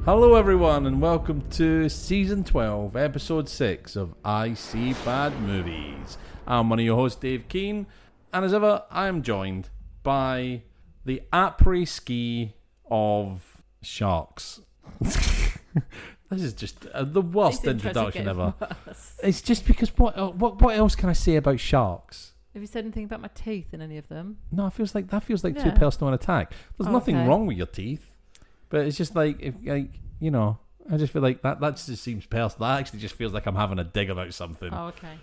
Hello everyone and welcome to Season 12, Episode 6 of I See Bad Movies. I'm one of your hosts, Dave Keane, and as ever, I am joined by the après-ski of sharks. This is just the worst introduction ever. It's just because what else can I say about sharks? Have you said anything about my teeth in any of them? No, that feels like too personal an attack. There's nothing wrong with your teeth. But it's just I just feel like that just seems personal. That actually just feels like I'm having a dig about something. Oh, okay.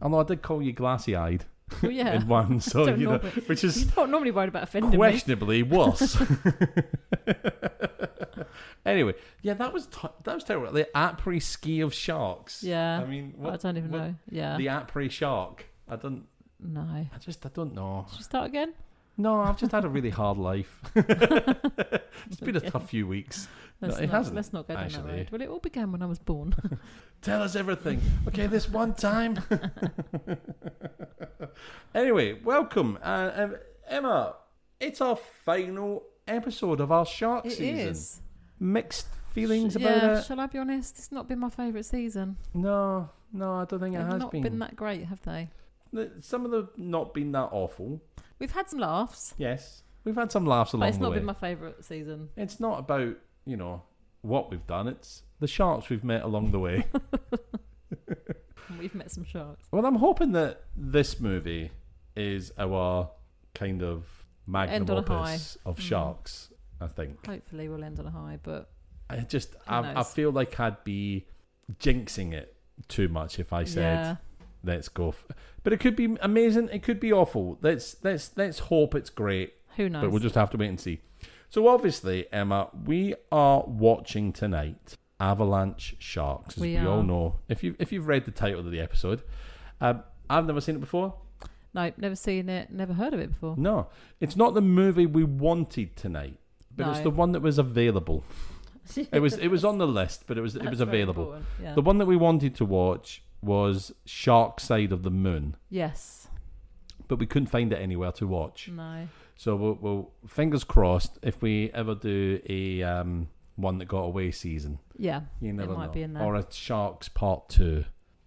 Although I did call you glassy-eyed in one, so which is you're not normally worried about offending questionably worse. Anyway, yeah, that was terrible. The après-ski of sharks. Yeah. I mean, I don't even know. Yeah. The après-shark. I don't know. Should we start again? No, I've just had a really hard life. It's been a tough few weeks. Let's not go down that road. Well, it all began when I was born. Tell us everything. Okay, this one time. Anyway, welcome. Emma, it's our final episode of our shark season. It is. Mixed feelings about it? Shall I be honest? It's not been my favourite season. No, I don't think it has been. They've not been that great, have they? Some of them not been that awful. We've had some laughs. Yes, we've had some laughs along the way. But it's not been my favourite season. It's not about, what we've done. It's the sharks we've met along the way. We've met some sharks. Well, I'm hoping that this movie is our kind of magnum opus of sharks, I think. Hopefully we'll end on a high, but I feel like I'd be jinxing it too much if I said... Let's go. But it could be amazing. It could be awful. Let's hope it's great. Who knows? But we'll just have to wait and see. So obviously, Emma, we are watching tonight Avalanche Sharks, as we all know. If you've read the title of the episode, I've never seen it before. No, never seen it. Never heard of it before. No, it's not the movie we wanted tonight, but it's the one that was available. It was on the list, but it was available. Yeah. The one that we wanted to watch was Shark Side of the Moon. Yes. But we couldn't find it anywhere to watch. No. So we'll fingers crossed if we ever do a one that got away season. Yeah. You never know. It might be in there. Or a Sharks Part 2.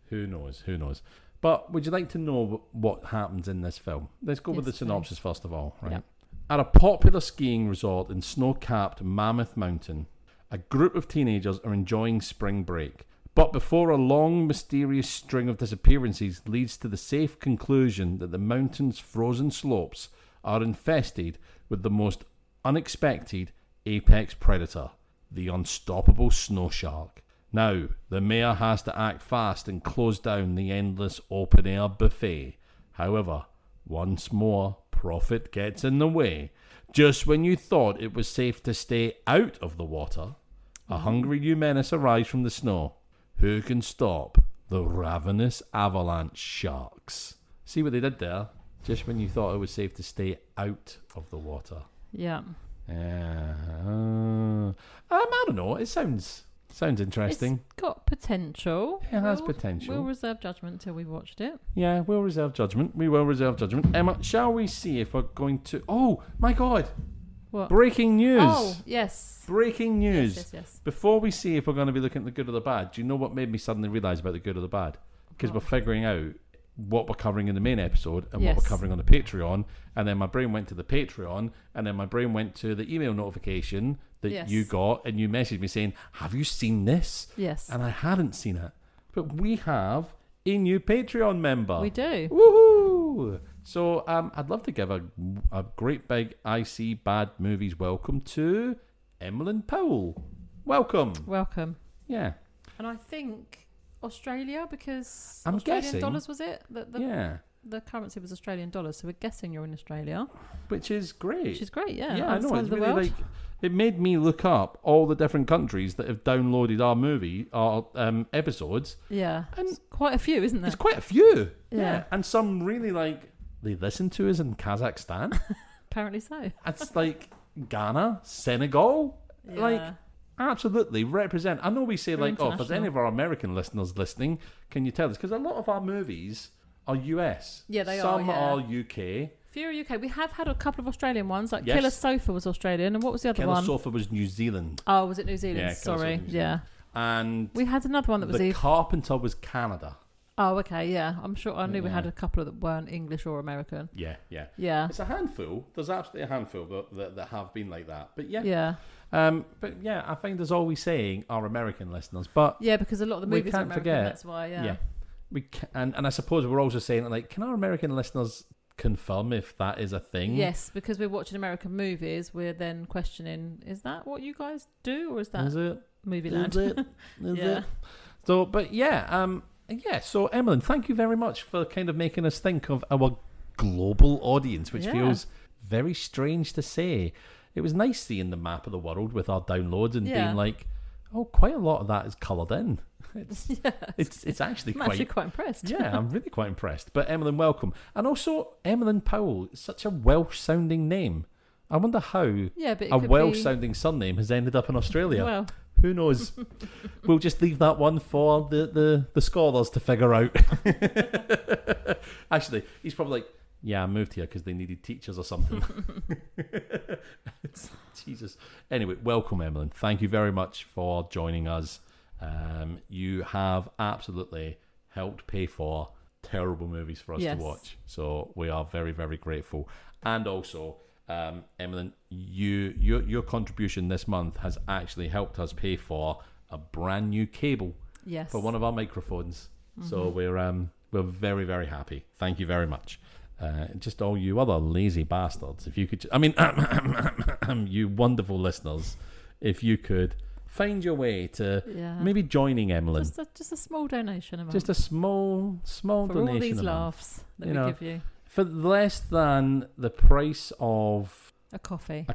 Who knows? But would you like to know what happens in this film? Let's go with the synopsis first of all, right? Yep. At a popular skiing resort in snow-capped Mammoth Mountain, a group of teenagers are enjoying spring break. But before a long, mysterious string of disappearances leads to the safe conclusion that the mountain's frozen slopes are infested with the most unexpected apex predator, the unstoppable snow shark. Now, the mayor has to act fast and close down the endless open-air buffet. However, once more, profit gets in the way. Just when you thought it was safe to stay out of the water, a hungry new menace arrives from the snow. Who can stop the ravenous Avalanche Sharks? See what they did there? Just when you thought it was safe to stay out of the water. Yeah. I don't know. It sounds interesting. It's got potential. It has potential. We'll reserve judgment until we've watched it. Yeah, we'll reserve judgment. We will reserve judgment. Emma, shall we see if we're going to... Oh, my God. What? Breaking news. Oh, yes. Breaking news. Yes. Before we see if we're going to be looking at the good or the bad, do you know what made me suddenly realise about the good or the bad? Because we're figuring out what we're covering in the main episode and what we're covering on the Patreon. And then my brain went to the Patreon, and then my brain went to the email notification that you got, and you messaged me saying, have you seen this? Yes. And I hadn't seen it. But we have a new Patreon member. We do. Woohoo! So I'd love to give a great big I See Bad Movies welcome to Emlyn Powell. Welcome. Yeah. And I think Australia, because I'm Australian guessing dollars, was it? The currency was Australian dollars, so we're guessing you're in Australia. Which is great. Yeah. Yeah, I know. It's really it made me look up all the different countries that have downloaded our episodes. Yeah. And it's quite a few, isn't there? It's quite a few. Yeah. And some really they listen to us in Kazakhstan. Apparently so. It's like Ghana, Senegal. Yeah. Absolutely represent. I know we say if there's any of our American listeners listening, can you tell us? Because a lot of our movies are US. Yeah, they Some are. Some are UK. Fury UK. We have had a couple of Australian ones, like Yes. Killer Sofa was Australian, and what was the other Killer one? Sofa was New Zealand. Oh, was it New Zealand? Yeah, Killer Sofa Sorry, was New Zealand. yeah. And We had another one that was The Carpenter was Canada. Oh, okay, yeah. I'm sure I knew we Yeah. had a couple that weren't English or American. Yeah. Yeah. It's a handful. There's absolutely a handful that have been like that. But yeah. Yeah. But yeah, I find as always saying our American listeners, but Yeah, because a lot of the we movies are can't American, forget. that's why, yeah. We can, and I suppose we're also saying like, can our American listeners confirm if that is a thing? Yes, because we're watching American movies, we're then questioning, is that what you guys do, or is that movie land? Is it? Yeah. It? So, but yeah, so Emily, thank you very much for kind of making us think of our global audience, which feels very strange to say. It was nice seeing the map of the world with our downloads and being like, oh, quite a lot of that is coloured in. It's actually I'm actually quite impressed. Yeah, I'm really quite impressed. But Emmeline, welcome. And also, Emmeline Powell, such a Welsh-sounding name. I wonder how a Welsh-sounding surname has ended up in Australia. Well, who knows? We'll just leave that one for the scholars to figure out. Actually, he's probably like, yeah, I moved here because they needed teachers or something. Jesus. Anyway, welcome, Emmeline. Thank you very much for joining us. You have absolutely helped pay for terrible movies for us to watch. So we are very, very grateful. And also, Emmeline, your contribution this month has actually helped us pay for a brand new cable for one of our microphones. Mm-hmm. So we're very, very happy. Thank you very much. Just all you other lazy bastards, if you could, you wonderful listeners, if you could find your way to maybe joining Emmeline. Just a small donation amount. Just a small for donation. For all these amount. laughs that we give you. For less than the price of a coffee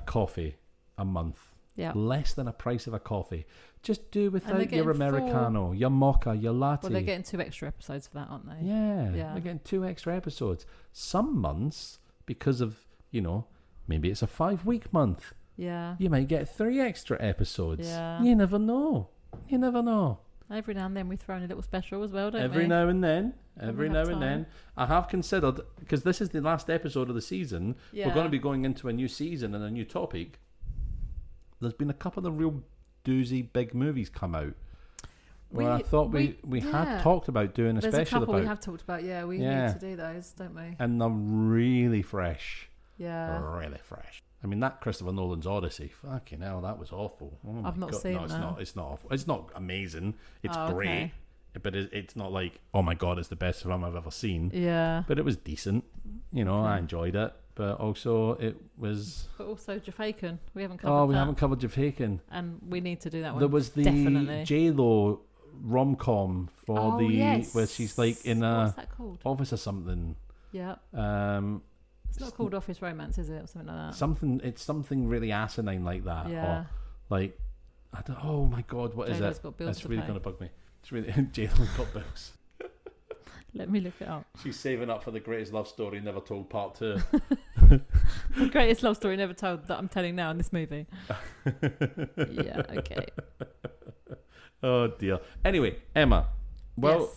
a month. Yeah. Less than a price of a coffee. Just do without your Americano, your mocha, your latte. Well, they're getting 2 extra episodes for that, aren't they? Yeah. They're getting 2 extra episodes. Some months, because of, maybe it's a 5-week month. Yeah. You might get 3 extra episodes. Yeah. You never know. Every now and then we throw in a little special as well, don't we? Every now and then. I have considered, because this is the last episode of the season, we're going to be going into a new season and a new topic. There's been a couple of real doozy big movies come out. Well, I thought we had talked about doing a special about. There's a couple we have talked about, we need to do those, don't we? And they're really fresh. Yeah. Really fresh. I mean, that Christopher Nolan's Odyssey, fucking hell, that was awful. Oh my I've not God. seen that. No, it's not awful. It's not amazing. It's great. Okay. But it's not like, oh my God, it's the best film I've ever seen. Yeah. But it was decent. I enjoyed it. But also it was... But also Jaffaken. We haven't covered that. We haven't covered Jaffaken. And we need to do that one. There was the J-Lo rom-com for where she's like in what's that called? Office or something. Yeah. It's not called Office Romance, is it? Or something like that. It's something really asinine like that. Yeah. Or like, oh my God, what is it? That's really going to bug me. It's really... J-Lo's got bills. Let me look it up. She's saving up for the greatest love story never told part 2. The greatest love story never told that I'm telling now in this movie. Yeah, okay. Oh dear. Anyway, Emma,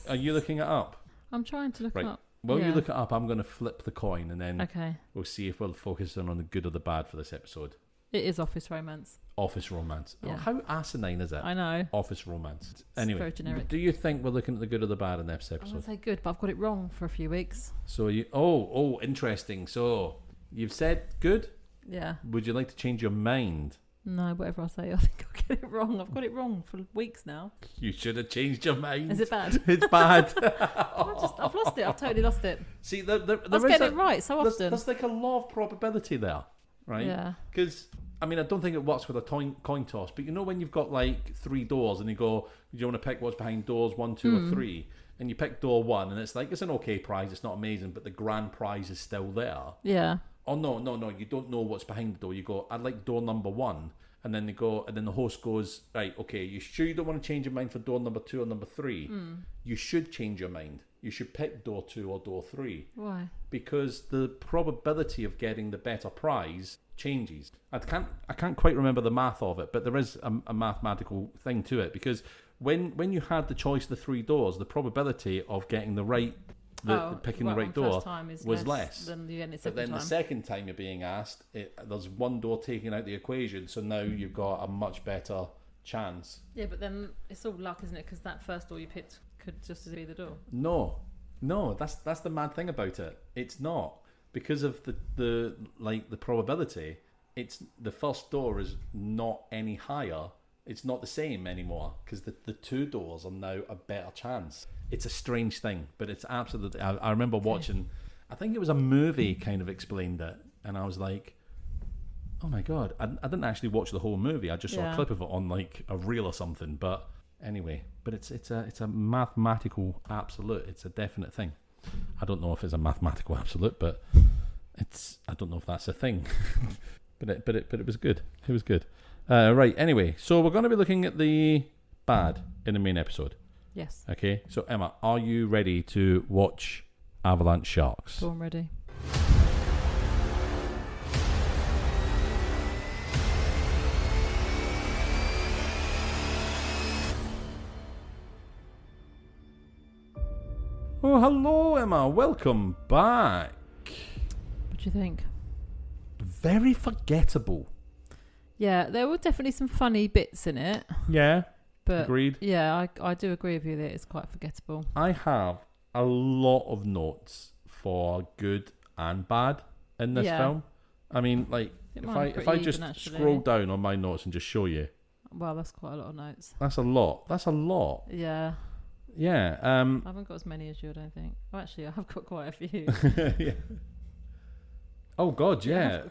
are you looking it up? I'm trying to look it up. While you look it up, I'm going to flip the coin and then we'll see if we'll focus on the good or the bad for this episode. It is Office Romance. Office Romance. Yeah. Oh, how asinine is it? I know. Office Romance. It's anyway, very generic. Do you think we're looking at the good or the bad in this episode? I'm going to say good, but I've got it wrong for a few weeks. So you... Oh, interesting. So you've said good? Yeah. Would you like to change your mind? No, whatever I say, I think I'll get it wrong. I've got it wrong for weeks now. You should have changed your mind. Is it bad? It's bad. I've lost it. I've totally lost it. See, I was getting it right so often. There's like a law of probability there, right? Yeah. Because, I mean, I don't think it works with a coin toss, but when you've got like 3 doors and you go, do you want to pick what's behind doors 1, 2 or 3? And you pick door 1 and it's like, it's an okay prize, it's not amazing, but the grand prize is still there. Yeah. Oh, no, you don't know what's behind the door. You go, I'd like door number 1. And then the host goes, right, okay, you sure you don't want to change your mind for door number 2 or number 3? You should change your mind. You should pick door 2 or door 3. Why? Because the probability of getting the better prize changes. I can't quite remember the math of it, but there is a mathematical thing to it. Because when you had the choice of the 3 doors, the probability of getting the right picking the right door was less. Than you get it but then time. The second time you're being asked, there's one door taken out the equation, so now you've got a much better chance. Yeah, but then it's all luck, isn't it? Because that first door you picked could just be the door. No, that's the mad thing about it. It's not, because of the probability. It's the first door is not any higher. It's not the same anymore because the two doors are now a better chance. It's a strange thing, but it's absolutely. I remember watching. I think it was a movie kind of explained it, and I was like, "Oh my god!" I didn't actually watch the whole movie. I just saw a clip of it on like a reel or something. But anyway, it's a mathematical absolute. It's a definite thing. I don't know if it's a mathematical absolute, but I don't know if that's a thing. but it was good. It was good. Right. Anyway, so we're going to be looking at the bad in the main episode. Yes. Okay. So Emma, are you ready to watch Avalanche Sharks? So I'm ready. Oh, hello, Emma. Welcome back. What do you think? Very forgettable. Yeah, there were definitely some funny bits in it. Yeah, but agreed. Yeah, I do agree with you that it's quite forgettable. I have a lot of notes for good and bad in this film. I mean, like, if I just scroll down on my notes and just show you. Well, that's quite a lot of notes. That's a lot. Yeah. Yeah. I haven't got as many as you, I don't think. Well, actually, I have got quite a few. Yeah. Oh God, yeah.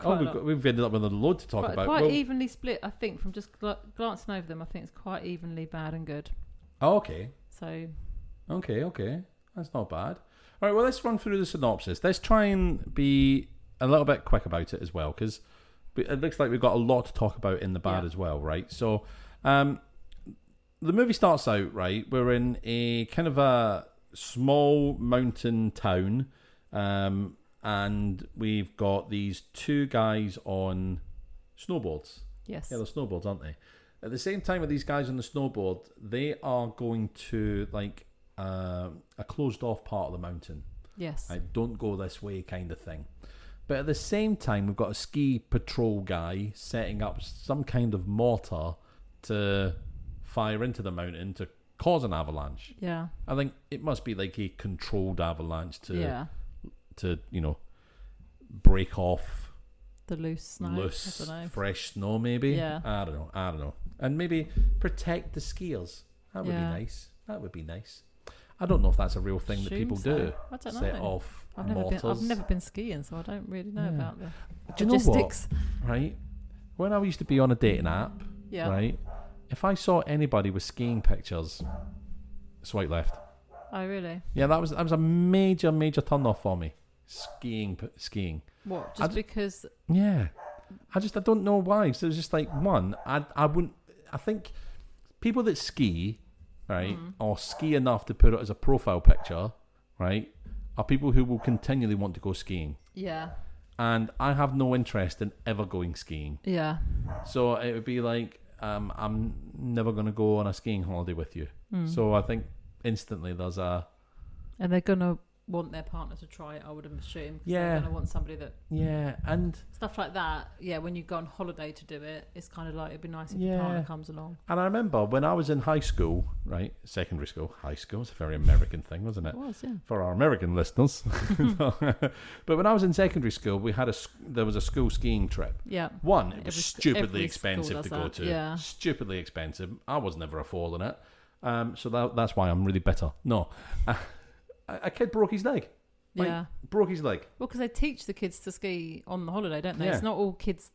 We've ended up with a load to talk about. Quite evenly split, I think. From just glancing over them, I think it's quite evenly bad and good. Oh, okay. So. Okay. That's not bad. All right. Well, let's run through the synopsis. Let's try and be a little bit quick about it as well, because it looks like we've got a lot to talk about in the bad as well, right? So, the movie starts out, right? We're in a kind of a small mountain town. And we've got these two guys on snowboards. Yes. Yeah, they're snowboards, aren't they? At the same time with these guys on the snowboard, they are going to like a closed off part of the mountain. Yes. Like, don't go this way kind of thing. But at the same time, we've got a ski patrol guy setting up some kind of mortar to fire into the mountain to cause an avalanche. Yeah. I think it must be like a controlled avalanche to break off the loose fresh snow, maybe. Yeah. I don't know, and maybe protect the skiers. That would be nice. I don't know if that's a real thing that people do. I don't know. Set off mortars. I've never been skiing, so I don't really know about the logistics. You know what? Right, when I used to be on a dating app, right, if I saw anybody with skiing pictures, swipe left. Oh really? Yeah, that was a major turn off for me. Skiing. What? Just because? Yeah, I don't know why. So it was just like I wouldn't. I think people that ski, right, or ski enough to put it as a profile picture, right, are people who will continually want to go skiing. Yeah. And I have no interest in ever going skiing. Yeah. So it would be like, I'm never going to go on a skiing holiday with you. So I think instantly there's a... And they're going to want their partner to try it, I would assume. Yeah. They're going to want somebody that... Yeah, and... Stuff like that. Yeah, when you go on holiday to do it, it's kind of like, it'd be nice if your partner comes along. And I remember when I was in high school, right? Secondary school. High school. It's a very American thing, wasn't it? It was, yeah. For our American listeners. But when I was in secondary school, there was a school skiing trip. Yeah. One, it was stupidly expensive to go to. Yeah. Stupidly expensive. I was never affording it. So that's why I'm really bitter. No. A kid broke his leg. Broke his leg. Well, because they teach the kids to ski on the holiday, don't they? Yeah. It's not all kids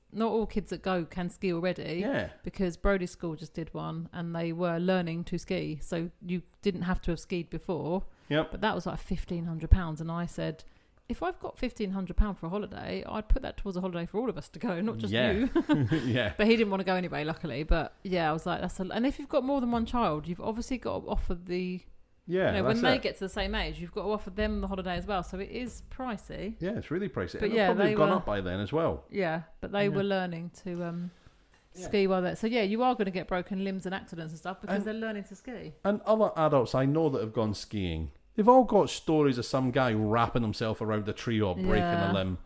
that go can ski already. Yeah. Because Brody's school just did one, and they were learning to ski, so you didn't have to have skied before. Yep. But that was like £1,500, and I said, if I've got £1,500 for a holiday, I'd put that towards a holiday for all of us to go, not just you. Yeah. But he didn't want to go anyway, luckily. But yeah, I was like, and if you've got more than one child, you've obviously got to offer the. Yeah, when they get to the same age, you've got to offer them the holiday as well. So it is pricey. Yeah, it's really pricey. But and probably gone up by then as well. Yeah, but they were learning to ski while they're... So yeah, you are going to get broken limbs and accidents and stuff because they're learning to ski. And other adults I know that have gone skiing, They've all got stories of some guy wrapping himself around a tree or breaking a limb.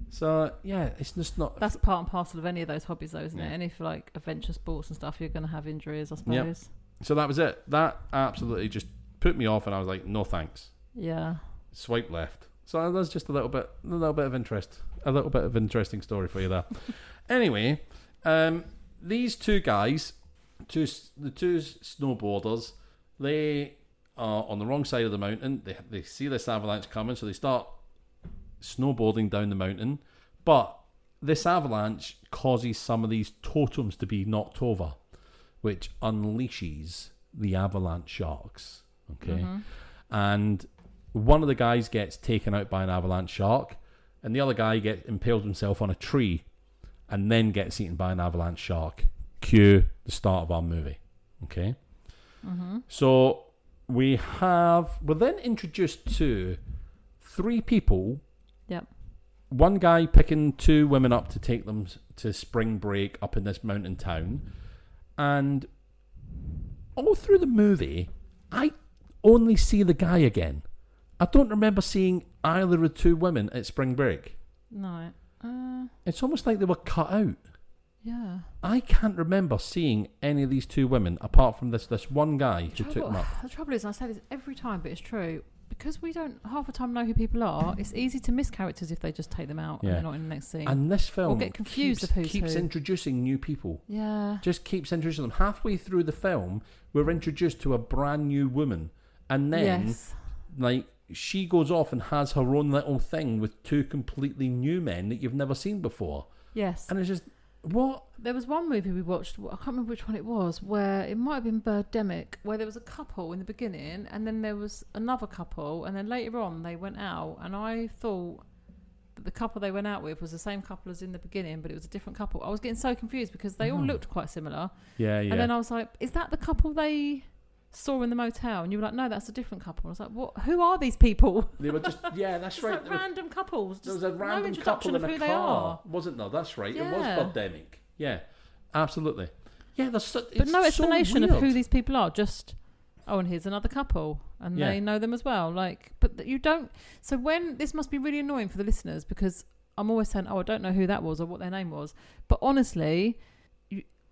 So, yeah, it's just not... That's part and parcel of any of those hobbies, though, isn't it? Any for, like, adventure sports and stuff, you're going to have injuries, I suppose. Yep. So that was it. That absolutely just put me off, and I was like, no thanks. Yeah. Swipe left. So that's just a little bit of interest. A little bit of interesting story for you there. Anyway, these two guys, the two snowboarders, they are on the wrong side of the mountain. They see this avalanche coming, so they start snowboarding down the mountain. But this avalanche causes some of these totems to be knocked over, which unleashes the Avalanche Sharks. Okay, and one of the guys gets taken out by an avalanche shark, and the other guy gets impaled himself on a tree, and then gets eaten by an avalanche shark. Cue the start of our movie. Okay, so we're then introduced to three people. Yep. One guy picking two women up to take them to spring break up in this mountain town, and all through the movie, I only see the guy again. I don't remember seeing either of the two women at spring break. No. It's almost like they were cut out. Yeah. I can't remember seeing any of these two women apart from this one guy who took them up. The trouble is, I say this every time, but it's true. Because we don't half the time know who people are, it's easy to miss characters if they just take them out and they're not in the next scene. And this film or get confused of who's keeps who. introducing new people. Yeah. Just keeps introducing them. Halfway through the film, we're introduced to a brand new woman. And then, like, she goes off and has her own little thing with two completely new men that you've never seen before. Yes. And it's just, what? There was one movie we watched, I can't remember which one it was, where it might have been Birdemic, where there was a couple in the beginning, and then there was another couple, and then later on they went out, and I thought that the couple they went out with was the same couple as in the beginning, but it was a different couple. I was getting so confused because they all looked quite similar. Yeah. And then I was like, is that the couple they saw in the motel? And you were like, no, that's a different couple. I was like, what? Who are these people? They were just, that's just right. Like random couples. There was a random no introduction couple in of a who they car, are. wasn't there? That's right. Yeah. It was Birdemic. Yeah, absolutely. Yeah, but no explanation so of who these people are. Just, and here's another couple, and they know them as well. Like, but you don't. So when this must be really annoying for the listeners, because I'm always saying, I don't know who that was or what their name was. But honestly,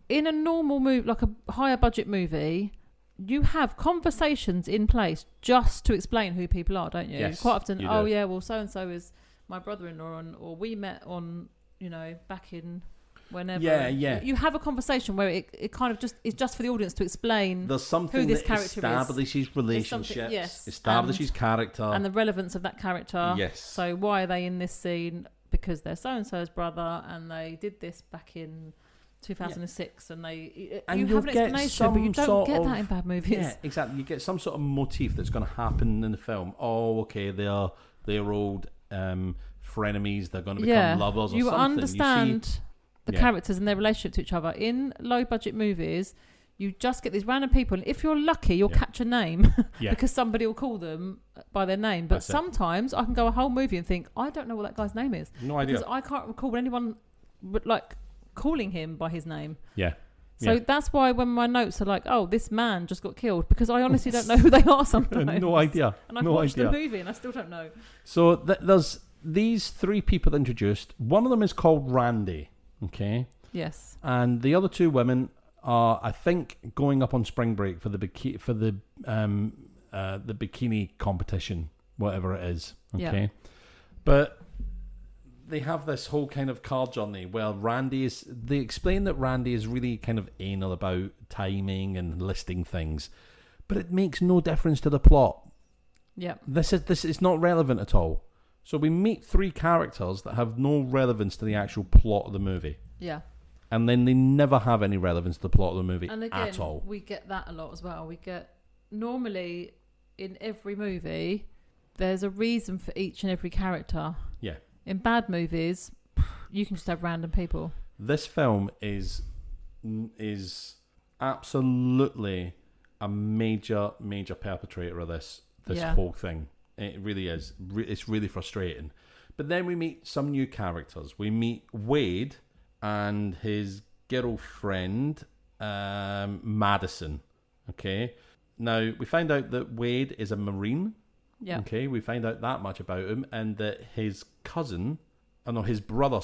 in a normal movie, like a higher budget movie, you have conversations in place just to explain who people are, don't you? Yes, quite often, you do. yeah, well, so and so is my brother-in-law, or we met on, back in. Whenever you have a conversation where it kind of just is just for the audience to explain there's something who this that character establishes relationships, establishes character, and the relevance of that character. Yes. So why are they in this scene? Because they're so and so's brother, and they did this back in 2006, and you have an explanation, but you don't get that in bad movies. Yeah, exactly. You get some sort of motif that's going to happen in the film. Oh, okay, they're old frenemies. They're going to become lovers or you something. Understand the characters and their relationship to each other. In low budget movies, you just get these random people, and if you're lucky, you'll catch a name because somebody will call them by their name. But sometimes I can go a whole movie and think, I don't know what that guy's name is. No idea. Because I can't recall anyone like calling him by his name. Yeah. So that's why when my notes are like, oh, this man just got killed, because I honestly don't know who they are sometimes. No idea. And I've watched the movie and I still don't know. So there's these three people introduced. One of them is called Randy. Okay. Yes. And the other two women are, I think, going up on spring break for the bikini competition, whatever it is. Okay. Yeah. But they have this whole kind of car journey where they explain that Randy is really kind of anal about timing and listing things, but it makes no difference to the plot. Yeah. This is not relevant at all. So we meet three characters that have no relevance to the actual plot of the movie. Yeah. And then they never have any relevance to the plot of the movie and again, at all. We get that a lot as well. We get, normally in every movie, there's a reason for each and every character. Yeah. In bad movies, you can just have random people. This film is absolutely a major perpetrator of this whole thing. It really is. It's really frustrating. But then we meet some new characters. We meet Wade and his girlfriend, Madison. Okay. Now, we find out that Wade is a Marine. Yeah. Okay, we find out that much about him, and that his his brother,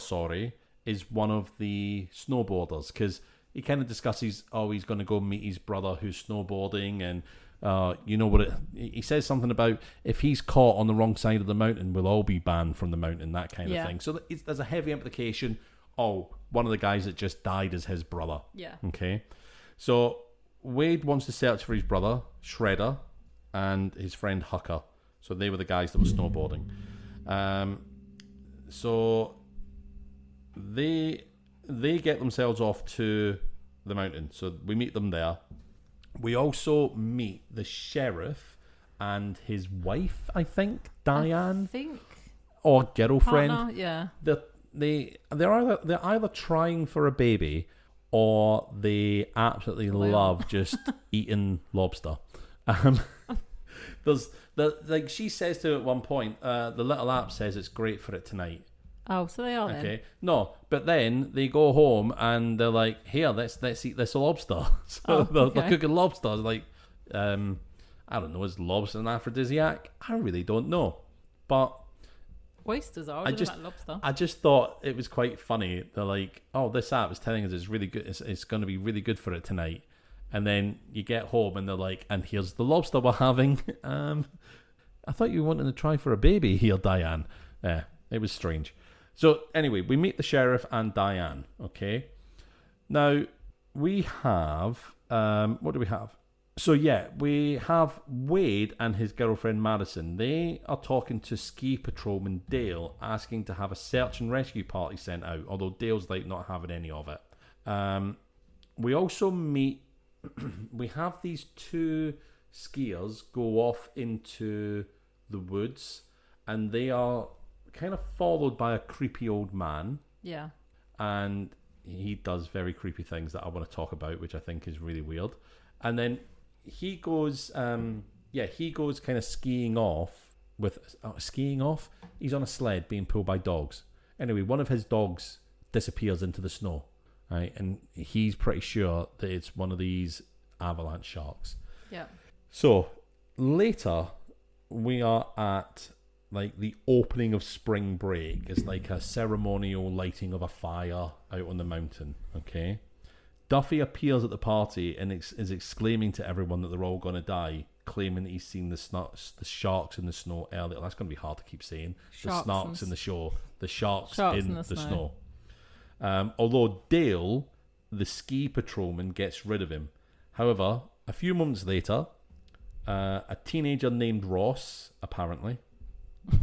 is one of the snowboarders, because he kind of discusses, he's going to go meet his brother who's snowboarding, and he says something about if he's caught on the wrong side of the mountain, we'll all be banned from the mountain, that kind of thing. So there's a heavy implication. One of the guys that just died is his brother. Yeah. Okay. So Wade wants to search for his brother, Shredder, and his friend Hucker. So they were the guys that were snowboarding. So they get themselves off to the mountain. So we meet them there. We also meet the sheriff and his wife, I think, Diane. Or girlfriend. Partner, yeah. They're either trying for a baby, or they absolutely love just eating lobster. She says to at one point, the little app says it's great for it tonight. Oh, so they are then. Okay. No, but then they go home and they're like, here, let's eat this lobster. So they're cooking lobsters. Like, I don't know, is lobster an aphrodisiac? I really don't know. But oysters are. Like lobster. I just thought it was quite funny. They're like, this app is telling us it's really good. It's going to be really good for it tonight. And then you get home and they're like, and here's the lobster we're having. I thought you wanted to try for a baby here, Diane. Yeah, it was strange. So anyway, we meet the sheriff and Diane. Okay. Now we have what do we have? So yeah, we have Wade and his girlfriend Madison. They are talking to ski patrolman Dale, asking to have a search and rescue party sent out, although Dale's like not having any of it. We also meet, we have these two skiers go off into the woods, and they are kind of followed by a creepy old man. Yeah. And he does very creepy things that I want to talk about, which I think is really weird. And then he goes kind of skiing off. He's on a sled being pulled by dogs. Anyway, one of his dogs disappears into the snow, right? And he's pretty sure that it's one of these avalanche sharks. Yeah. So later we are at like the opening of spring break. It's like a ceremonial lighting of a fire out on the mountain. Okay. Duffy appears at the party and is exclaiming to everyone that they're all going to die, claiming that he's seen the sharks in the snow earlier. That's going to be hard to keep saying. The sharks in the show. The sharks in the snow. Although Dale, the ski patrolman, gets rid of him. However, a few months later, a teenager named Ross, apparently.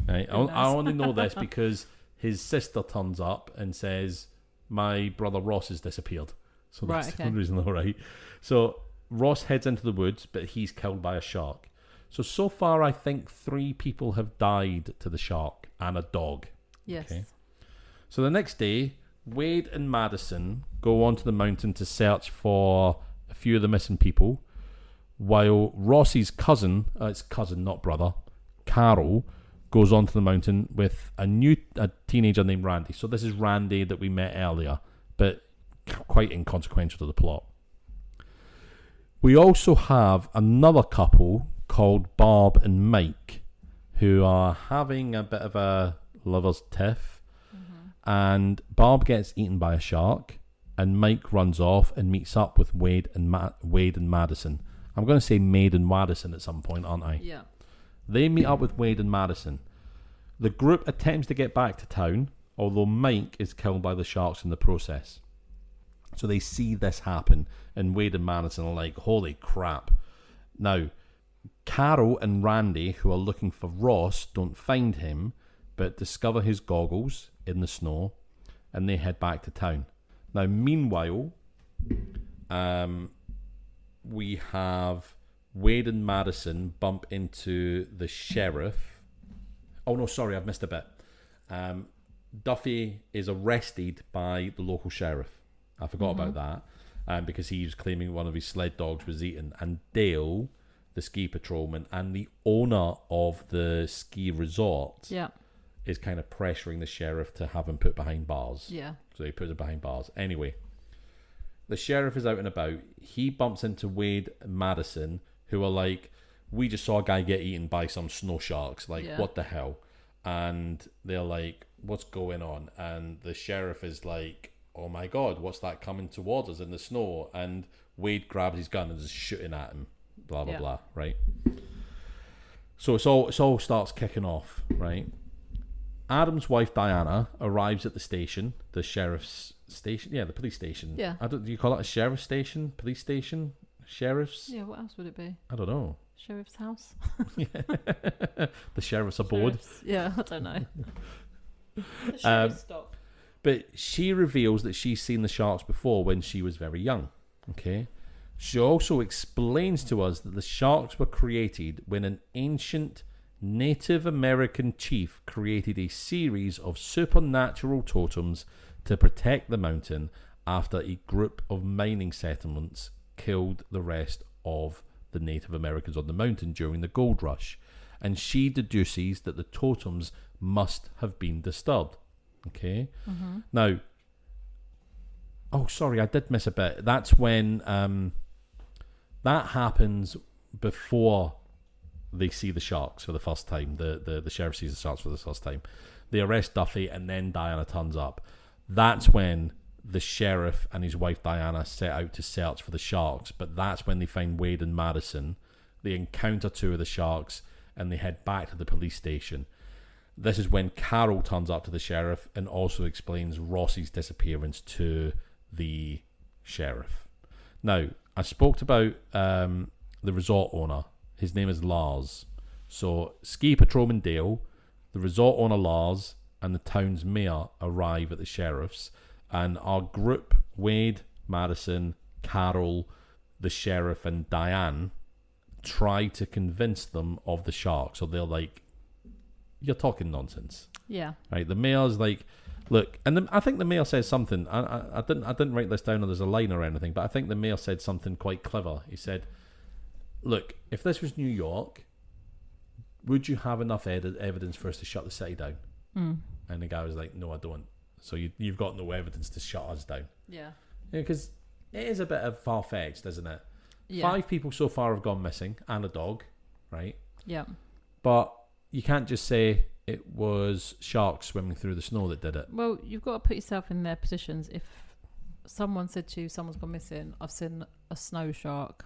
Right? I only know this because his sister turns up and says, my brother Ross has disappeared. So that's the only reason, all right. So Ross heads into the woods, but he's killed by a shark. So far, I think 3 people have died to the shark and a dog. Yes. Okay. So the next day, Wade and Madison go onto the mountain to search for a few of the missing people, while Ross's cousin, not brother, Carol, goes onto the mountain with a teenager named Randy. So this is Randy that we met earlier, but quite inconsequential to the plot. We also have another couple called Barb and Mike, who are having a bit of a lover's tiff. Mm-hmm. And Barb gets eaten by a shark, and Mike runs off and meets up with Wade and Madison. I'm going to say Maid and Madison at some point, aren't I? Yeah. They meet up with Wade and Madison. The group attempts to get back to town, although Mike is killed by the sharks in the process. So they see this happen, and Wade and Madison are like, holy crap. Now, Carol and Randy, who are looking for Ross, don't find him, but discover his goggles in the snow, and they head back to town. Now, meanwhile, we have Wade and Madison bump into the sheriff. Oh, no, sorry, I've missed a bit. Duffy is arrested by the local sheriff. I forgot about that because he was claiming one of his sled dogs was eaten. And Dale, the ski patrolman, and the owner of the ski resort is kind of pressuring the sheriff to have him put behind bars. Yeah. So he puts him behind bars. Anyway, the sheriff is out and about. He bumps into Wade and Madison, who are like, we just saw a guy get eaten by some snow sharks. Like, Yeah. what the hell? And they're like, what's going on? And the sheriff is like, oh my God, what's that coming towards us in the snow? And Wade grabs his gun and is shooting at him. Blah, blah, Yeah. blah, right? So it all starts kicking off, right? Adam's wife, Diana, arrives at the station, the sheriff's station. Yeah, the police station. Yeah. Do you call it a sheriff's station? Police station? Sheriff's? Yeah, what else would it be? I don't know. Sheriff's house? The sheriff's aboard. Yeah, I don't know. The sheriff's stop. But she reveals that she's seen the sharks before when she was very young. Okay. She also explains to us that the sharks were created when an ancient Native American chief created a series of supernatural totems to protect the mountain after a group of mining settlements killed the rest of the Native Americans on the mountain during the gold rush. And she deduces that the totems must have been disturbed. Okay. Mm-hmm. Now, oh, sorry, I did miss a bit. That's when that happens before they see the sharks for the first time. The sheriff sees the sharks for the first time. They arrest Duffy, and then Diana turns up. That's when the sheriff and his wife Diana set out to search for the sharks. But that's when they find Wade and Madison. They encounter two of the sharks, and they head back to the police station. This is when Carol turns up to the sheriff and also explains Ross's disappearance to the sheriff. Now, I spoke about the resort owner. His name is Lars. So, ski patrolman Dale, the resort owner Lars, and the town's mayor arrive at the sheriff's. And our group, Wade, Madison, Carol, the sheriff, and Diane, try to convince them of the shark. So they're like, you're talking nonsense. Yeah. Right. The mayor's like, look, and I think the mayor says something. I didn't write this down or there's a line or anything, but I think the mayor said something quite clever. He said, look, if this was New York, would you have enough evidence for us to shut the city down? Mm. And the guy was like, no, I don't. So you've got no evidence to shut us down. Yeah. Because it is a bit of far-fetched, isn't it? Yeah. 5 people so far have gone missing, and a dog, right? Yeah. But you can't just say it was sharks swimming through the snow that did it. Well, you've got to put yourself in their positions. If someone said to you, someone's gone missing, I've seen a snow shark,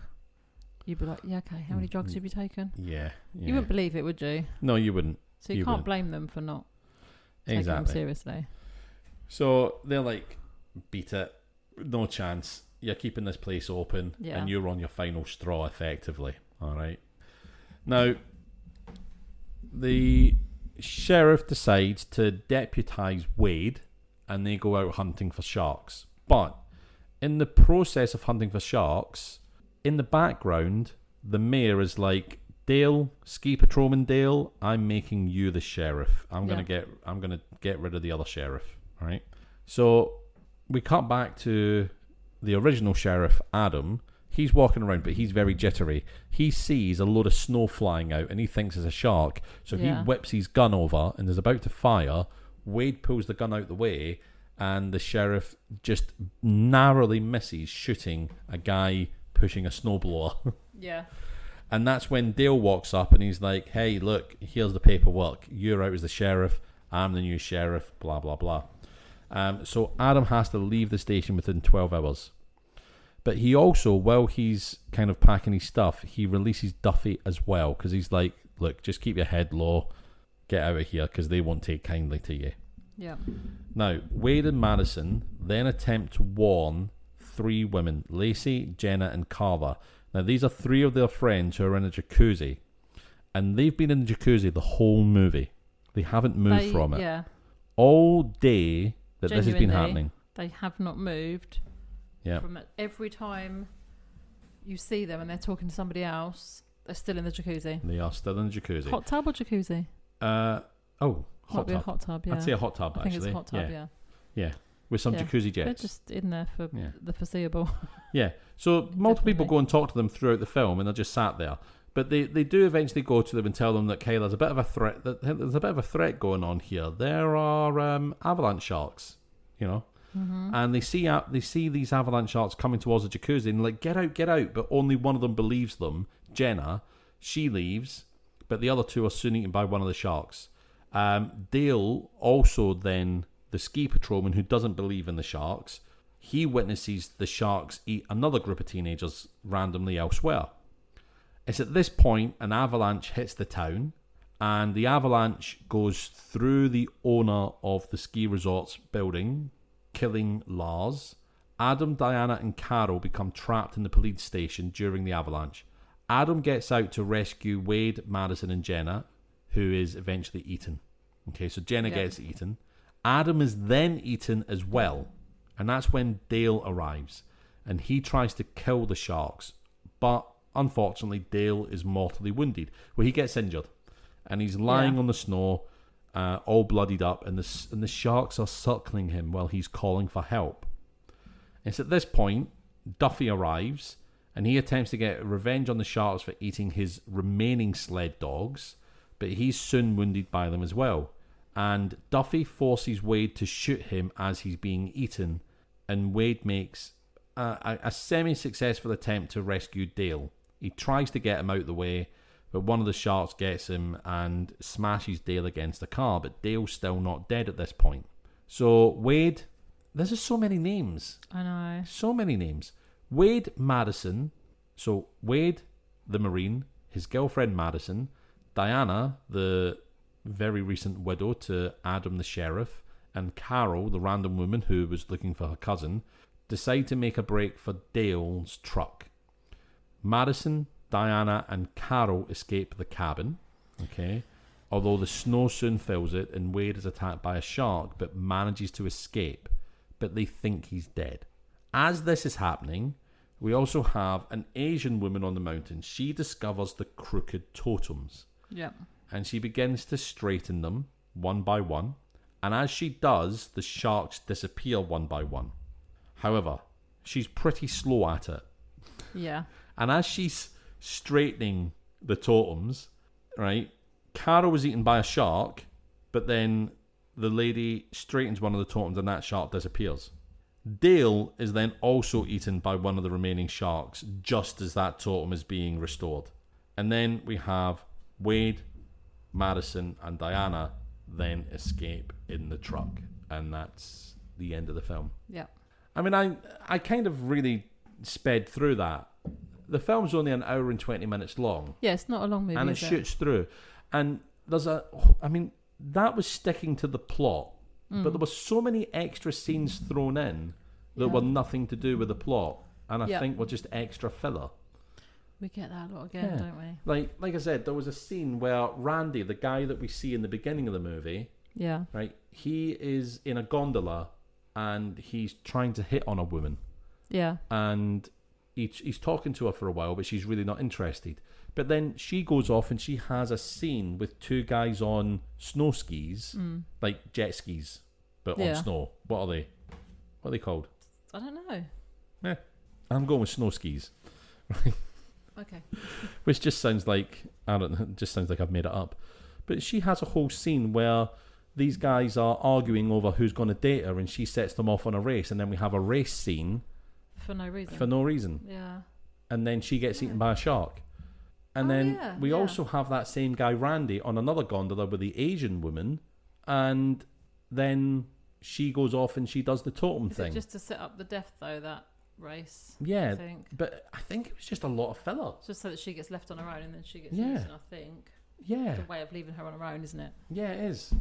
you'd be like, yeah, okay, how many drugs have you taken? Yeah. You wouldn't believe it, would you? No, you wouldn't. So you can't blame them for not taking them seriously. So they're like, beat it, no chance. You're keeping this place open, and you're on your final straw, effectively. All right. Now, the sheriff decides to deputise Wade, and they go out hunting for sharks. But in the process of hunting for sharks, in the background, the mayor is like, Dale, ski patrolman Dale, I'm making you the sheriff. I'm gonna get rid of the other sheriff. All right. So we cut back to the original sheriff, Adam. He's walking around, but he's very jittery. He sees a load of snow flying out, and he thinks it's a shark. So he whips his gun over and is about to fire. Wade pulls the gun out the way, and the sheriff just narrowly misses shooting a guy pushing a snowblower. Yeah. And that's when Dale walks up and he's like, hey, look, here's the paperwork. You're out as the sheriff. I'm the new sheriff, blah, blah, blah. So Adam has to leave the station within 12 hours. But he also, while he's kind of packing his stuff, he releases Duffy as well, because he's like, look, just keep your head low. Get out of here, because they won't take kindly to you. Yeah. Now, Wade and Madison then attempt to warn 3 women, Lacey, Jenna, and Carla. Now, these are 3 of their friends who are in a jacuzzi. And they've been in the jacuzzi the whole movie. They haven't moved from it. Yeah. All day that this has been happening. They have not moved. Yeah. From every time you see them and they're talking to somebody else, they're still in the jacuzzi. They are still in the jacuzzi. Hot tub or jacuzzi? Hot Might be tub. a hot tub, yeah. I'd say a hot tub, I think it's a hot tub, Yeah. With some jacuzzi jets. They're just in there for the foreseeable. Yeah. So multiple people go and talk to them throughout the film, and they're just sat there. But they do eventually go to them and tell them that, okay, there's a bit of a threat. There's a bit of a threat going on here. There are avalanche sharks, you know. Mm-hmm. And they see these avalanche sharks coming towards the jacuzzi and like, get out. But only one of them believes them, Jenna. She leaves, but the other two are soon eaten by one of the sharks. Dale also then, the ski patrolman who doesn't believe in the sharks, he witnesses the sharks eat another group of teenagers randomly elsewhere. It's at this point an avalanche hits the town, and the avalanche goes through the owner of the ski resort's building, killing Lars. Adam, Diana, and Carol become trapped in the police station during the avalanche. Adam gets out to rescue Wade, Madison, and Jenna, who is eventually eaten. Okay, so Jenna gets eaten. Adam is then eaten as well, and that's when Dale arrives, and he tries to kill the sharks, but unfortunately Dale is mortally wounded. Well, he gets injured, and he's lying on the snow, all bloodied up, and the sharks are suckling him while he's calling for help. It's at this point Duffy arrives, and he attempts to get revenge on the sharks for eating his remaining sled dogs, but he's soon wounded by them as well. And Duffy forces Wade to shoot him as he's being eaten, and Wade makes a semi-successful attempt to rescue Dale. He tries to get him out of the way, but one of the sharks gets him and smashes Dale against the car, but Dale's still not dead at this point. So Wade, there's just so many names. I know. So many names. Wade Madison, so Wade the Marine, his girlfriend Madison, Diana, the very recent widow to Adam the sheriff, and Carol, the random woman who was looking for her cousin, decide to make a break for Dale's truck. Madison, Diana, and Carol escape the cabin, okay, although the snow soon fills it and Wade is attacked by a shark but manages to escape, but they think he's dead. As this is happening, we also have an Asian woman on the mountain. She discovers the crooked totems. Yeah. And she begins to straighten them one by one. And as she does, the sharks disappear one by one. However, she's pretty slow at it. Yeah. And as she's straightening the totems, right, Carol was eaten by a shark, but then the lady straightens one of the totems and that shark disappears. Dale is then also eaten by one of the remaining sharks just as that totem is being restored. And then we have Wade, Madison, and Diana then escape in the truck. And that's the end of the film. Yeah. I mean, I kind of really sped through that. The film's only an hour and 20 minutes long. Yeah, it's not a long movie, and it shoots through. And that was sticking to the plot. But there were so many extra scenes thrown in that were nothing to do with the plot. And I think were just extra filler. We get that a lot again, don't we? Like I said, there was a scene where Randy, the guy that we see in the beginning of the movie, right, he is in a gondola and he's trying to hit on a woman. Yeah. And he's talking to her for a while, but she's really not interested. But then she goes off and she has a scene with two guys on snow skis, like jet skis, but on snow. What are they? What are they called? I don't know. Yeah, I'm going with snow skis. Okay. Which just sounds like, I don't know, just sounds like I've made it up. But she has a whole scene where these guys are arguing over who's going to date her, and she sets them off on a race, and then we have a race scene for no reason. For no reason. Yeah. And then she gets eaten by a shark. And then we also have that same guy, Randy, on another gondola with the Asian woman, and then she goes off and she does the totem thing. Is it just to set up the death, though, that race? Yeah, I think. But I think it was just a lot of filler. Just so that she gets left on her own and then she gets eaten, I think. Yeah. It's a way of leaving her on her own, isn't it? Yeah, it is.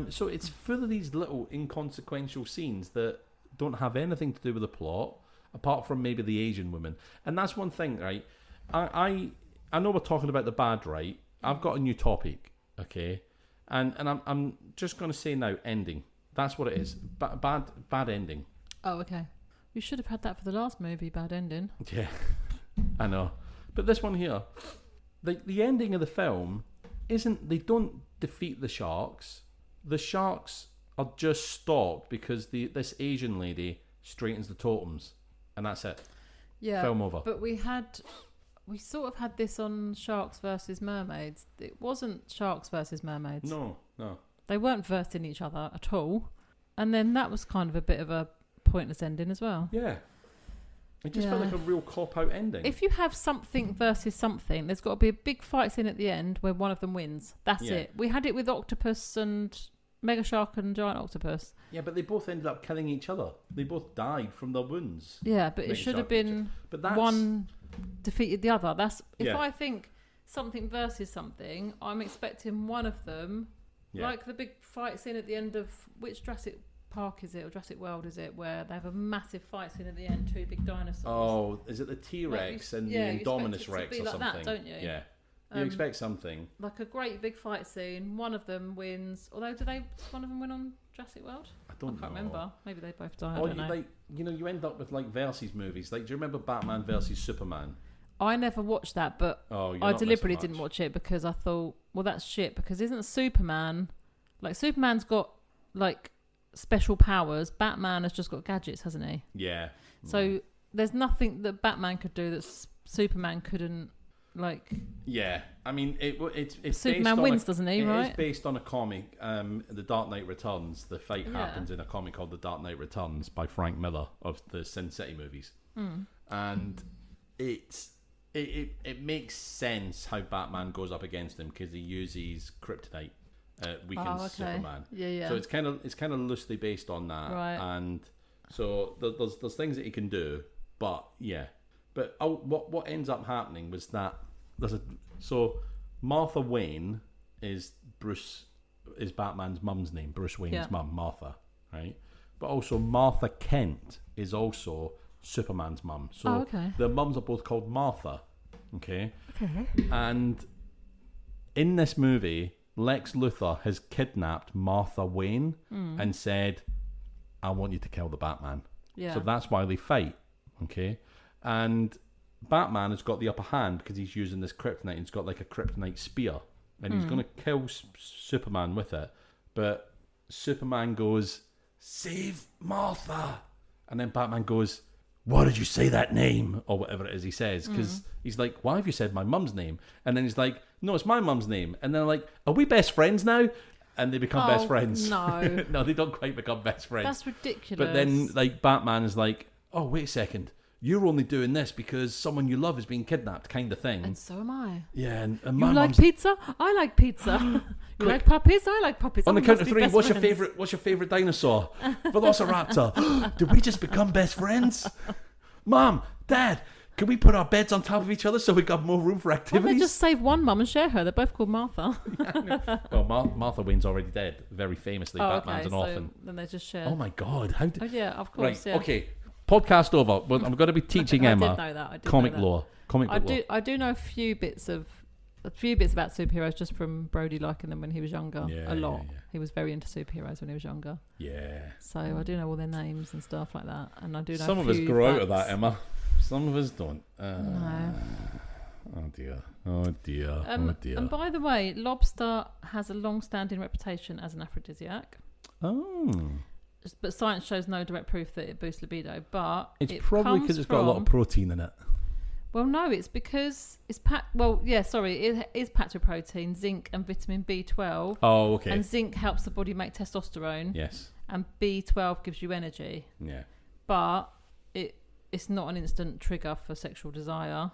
So it's full of these little inconsequential scenes that don't have anything to do with the plot, apart from maybe the Asian woman. And that's one thing, right? I know we're talking about the bad, right? I've got a new topic, okay? And I'm just going to say now, ending. That's what it is. Bad ending. Oh, okay. We should have had that for the last movie, bad ending. Yeah, I know. But this one here, the ending of the film isn't, they don't defeat the sharks. The sharks are just stopped because this Asian lady straightens the totems. And that's it. Yeah. Film over. But we sort of had this on Sharks versus Mermaids. It wasn't Sharks versus Mermaids. No. They weren't versing each other at all. And then that was kind of a bit of a pointless ending as well. Yeah. It just felt like a real cop-out ending. If you have something versus something, there's got to be a big fight scene at the end where one of them wins. That's it. We had it with Octopus and Mega Shark and Giant Octopus. Yeah, but they both ended up killing each other. They both died from their wounds. Yeah, but it should have been one defeated the other. If I think something versus something, I'm expecting one of them, like the big fight scene at the end of which Jurassic Park is it, or Jurassic World is it, where they have a massive fight scene at the end, 2 big dinosaurs. Oh, is it the T-Rex and the Indominus Rex or like something? That, don't you? Yeah. You expect something. Like a great big fight scene. One of them wins. Although, one of them win on Jurassic World? I can't remember. Maybe they both die. I don't know. You end up with like versus movies. Like, do you remember Batman versus Superman? I never watched that, but I deliberately didn't watch it because I thought, well, that's shit. Because isn't Superman, like, Superman's got like special powers. Batman has just got gadgets, hasn't he? Yeah. So there's nothing that Batman could do that Superman couldn't. Like, yeah, I mean, it's Superman wins, doesn't he? Right? It's based on a comic, The Dark Knight Returns. The fight happens in a comic called The Dark Knight Returns by Frank Miller of the Sin City movies, and it makes sense how Batman goes up against him because he uses kryptonite, weakens Superman. Yeah. So it's kind of loosely based on that, right? And so there's things that he can do, but yeah. But what ends up happening was that so Martha Wayne is Batman's mum's name, Bruce Wayne's mum, Martha, right? But also Martha Kent is also Superman's mum. So their mums are both called Martha, okay? And in this movie, Lex Luthor has kidnapped Martha Wayne and said, "I want you to kill the Batman." Yeah. So that's why they fight, okay? And Batman has got the upper hand because he's using this kryptonite. He's got like a kryptonite spear, and he's going to kill Superman with it. But Superman goes, "Save Martha," and then Batman goes, "Why did you say that name?" or whatever it is he says, because he's like, "Why have you said my mum's name?" And then he's like, "No, it's my mum's name." And they're like, "Are we best friends now?" And they become best friends. No, no, they don't quite become best friends. That's ridiculous. But then, like, Batman is like, "Oh, wait a second. You're only doing this because someone you love is being kidnapped," kind of thing. And so am I. Yeah, and my you like pizza? I like pizza. You like puppies? I like puppies. On the count of 3, what's your favorite dinosaur? Velociraptor. Did we just become best friends? Mom, Dad, can we put our beds on top of each other so we got more room for activities? Why don't they just save one mum and share her? They're both called Martha. Well, Martha Wayne's already dead, very famously. Batman's an orphan. Then they just share. Oh my God! Oh yeah, of course. Right. Yeah. Okay. Podcast over. Well, I'm going to be teaching Emma comic lore. I do know a few bits about superheroes just from Brody liking them when he was younger. A lot. Yeah. He was very into superheroes when he was younger. Yeah. So I do know all their names and stuff like that, and I do know. Some of us grow out of that, Emma. Some of us don't. No. Oh dear. And by the way, lobster has a long-standing reputation as an aphrodisiac. Oh. But science shows no direct proof that it boosts libido. But it's probably because it's got a lot of protein in it. Well, no, it's because it's packed. Well, yeah, sorry, it is packed with protein, zinc, and vitamin B12. Oh, okay. And zinc helps the body make testosterone. Yes. And B12 gives you energy. Yeah. But it's not an instant trigger for sexual desire.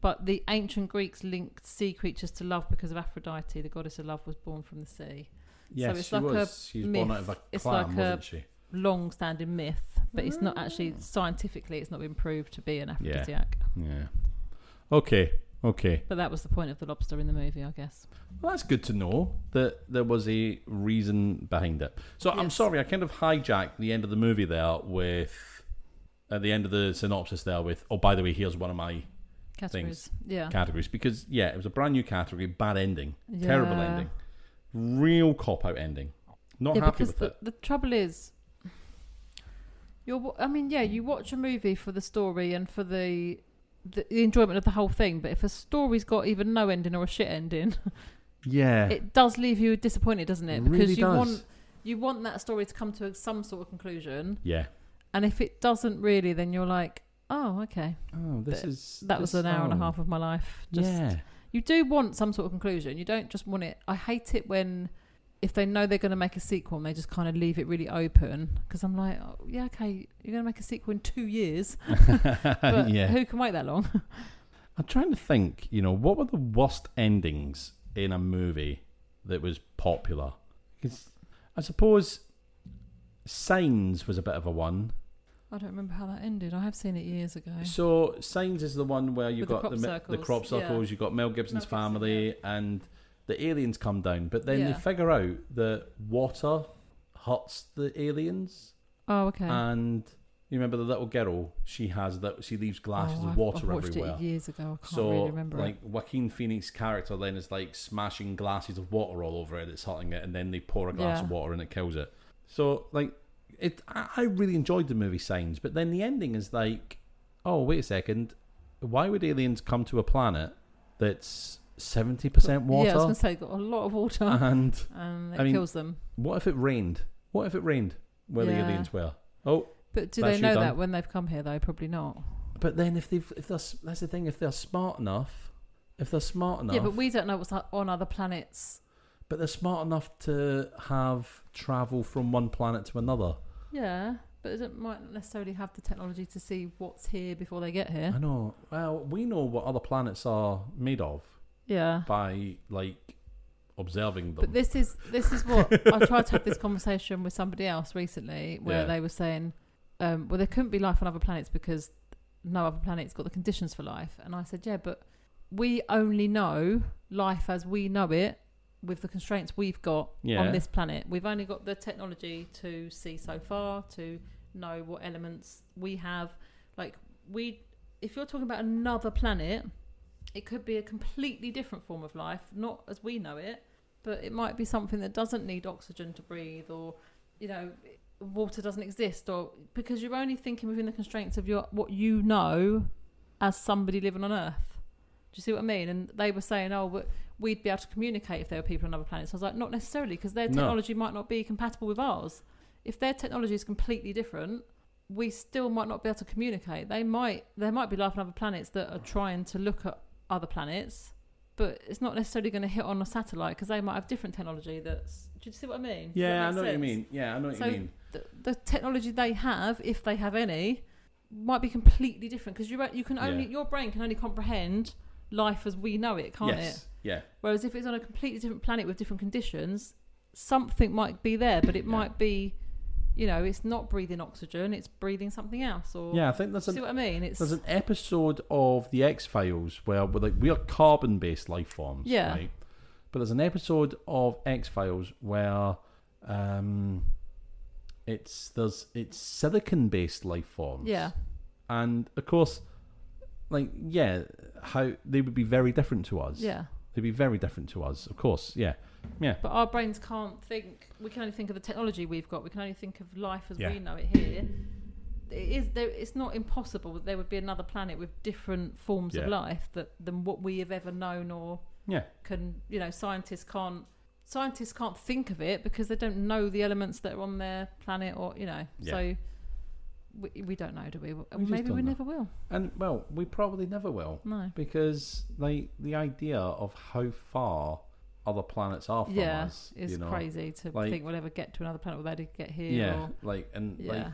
But the ancient Greeks linked sea creatures to love because of Aphrodite, the goddess of love, was born from the sea. Yes, so it's she like was. She was born out of a clam, wasn't she? Long-standing myth, but it's not actually scientifically. It's not been proved to be an aphrodisiac. Yeah. Okay. But that was the point of the lobster in the movie, I guess. Well, that's good to know that there was a reason behind it. So yes. I'm sorry, I kind of hijacked the end of the movie there with, at the end of the synopsis there with, oh, by the way, here's one of my categories. Categories, because it was a brand new category, bad ending, terrible ending. Real cop-out ending. Not happy with it. The trouble is, you watch a movie for the story and for the enjoyment of the whole thing, but if a story's got even no ending or a shit ending, it does leave you disappointed, doesn't it? Because you want that story to come to some sort of conclusion. Yeah. And if it doesn't really, then you're like, oh, okay. Oh, that was an hour and a half of my life. You do want some sort of conclusion. You don't just want it. I hate it when if they know they're going to make a sequel and they just kind of leave it really open, because I'm like, oh, yeah, okay, you're going to make a sequel in 2 years, but who can wait that long? I'm trying to think, what were the worst endings in a movie that was popular? Because I suppose Signs was a bit of a one. I don't remember how that ended. I have seen it years ago. So Signs is the one where you've got the crop circles, you've got Mel Gibson's family, and the aliens come down. But then they figure out that water hurts the aliens. Oh, okay. And you remember the little girl? She leaves glasses of water everywhere. I watched it years ago. I can't really remember it. Joaquin Phoenix's character then is smashing glasses of water all over it. It's hurting it, and then they pour a glass of water and it kills it. So I really enjoyed the movie Signs, but then the ending is oh, wait a second, why would aliens come to a planet that's 70% water? Yeah, I was going to say, got a lot of water, and it kills them. What if it rained? Where the aliens were? Oh, but do they know that when they've come here, though? Probably not. But then that's the thing, if they're smart enough. Yeah, but we don't know what's on other planets. But they're smart enough to have travel from one planet to another. Yeah, but it might not necessarily have the technology to see what's here before they get here. I know. Well, we know what other planets are made of. Yeah. By observing them. But this is what I tried to have this conversation with somebody else recently, where they were saying, well, there couldn't be life on other planets because no other planet's got the conditions for life. And I said, yeah, but we only know life as we know it, with the constraints we've got on this planet. We've only got the technology to see so far, to know what elements we have. If you're talking about another planet, it could be a completely different form of life, not as we know it, but it might be something that doesn't need oxygen to breathe, or, water doesn't exist, or because you're only thinking within the constraints of what you know as somebody living on Earth. Do you see what I mean? And they were saying, we'd be able to communicate if there were people on other planets. I was like, not necessarily, because their technology might not be compatible with ours. If their technology is completely different, we still might not be able to communicate. There might be life on other planets that are trying to look at other planets, but it's not necessarily going to hit on a satellite because they might have different technology. Do you see what I mean? Yeah, I know what you mean. Yeah, I know what you mean. The technology they have, if they have any, might be completely different, because you can only your brain can only comprehend life as we know it, can't it? Yeah. Whereas if it's on a completely different planet with different conditions, something might be there, but it might be, it's not breathing oxygen, it's breathing something else. Or I think see what I mean? There's an episode of the X-Files where we are carbon-based life forms, right? But there's an episode of X-Files where it's silicon-based life forms. Yeah. And of course, how they would be very different to us. Yeah. They'd be very different to us, of course. Yeah. Yeah. But our brains can't think. We can only think of the technology we've got. We can only think of life as we know it here. It's not impossible that there would be another planet with different forms of life than what we have ever known, or can scientists can't think of it because they don't know the elements that are on their planet, or so. We don't know, do we? Maybe we never will. And, well, we probably never will. No. Because, the idea of how far other planets are from us is crazy to think we'll ever get to another planet without it get here. Yeah,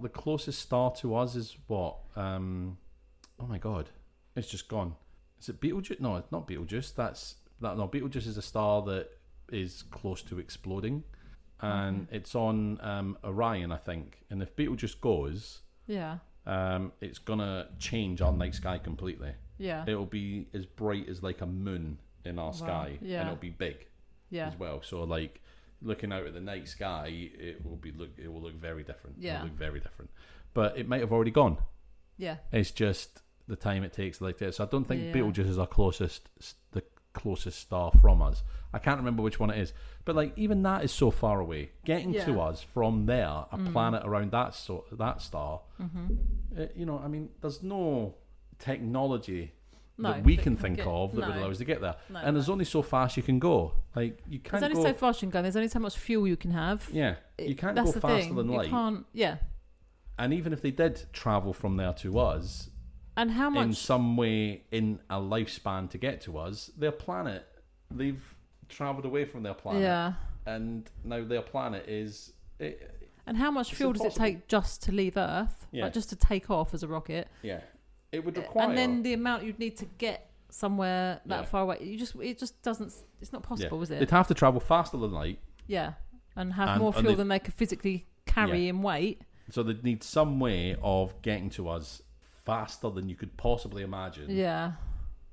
the closest star to us is what? Oh, my God. It's just gone. Is it Betelgeuse? No, it's not Betelgeuse. Betelgeuse is a star that is close to exploding. And it's on Orion, I think. And if Betelgeuse goes, it's gonna change our night sky completely. Yeah, it'll be as bright as a moon in our sky, and it'll be big, as well. So looking out at the night sky, it will look very different. Yeah, it'll look very different. But it might have already gone. Yeah, it's just the time it takes So I don't think Betelgeuse is the closest star from us. I can't remember which one it is, but even that is so far away. Getting to us from there, a planet around that star, there's no technology that we can think of that would allow us to get there. No, and there's only so fast you can go. You can't. There's only so fast you can go. There's only so much fuel you can have. Yeah, you can't go faster than light. You can't. Yeah. And even if they did travel from there to us, and how much in some way in a lifespan to get to us, their planet, they've travelled away from their planet. Yeah. and now their planet is. And how much fuel does it take just to leave Earth? Yeah. Like just to take off as a rocket? Yeah, it would require. And then the amount you'd need to get somewhere that far away, it just doesn't. It's not possible, is it? They'd have to travel faster than light. Yeah, and have more fuel than they could physically carry in weight. So they'd need some way of getting to us faster than you could possibly imagine. Yeah.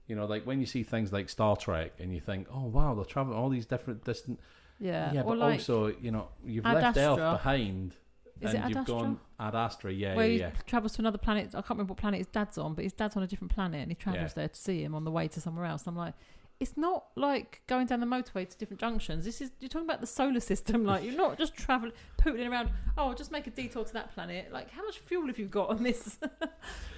You know, like when you see things like Star Trek and you think, oh wow, they're traveling all these different distant. Yeah. Yeah, or but like also, you know, you've Ad left Astra. Earth behind. Is and it you've Ad Astra? gone Ad Astra, where he travels to another planet. I can't remember what planet his dad's on, but his dad's on a different planet and he travels there to see him on the way to somewhere else. I'm like, it's not like going down the motorway to different junctions. You're talking about the solar system. Like, you're not just pootling around. Oh, I'll just make a detour to that planet. Like, how much fuel have you got on this?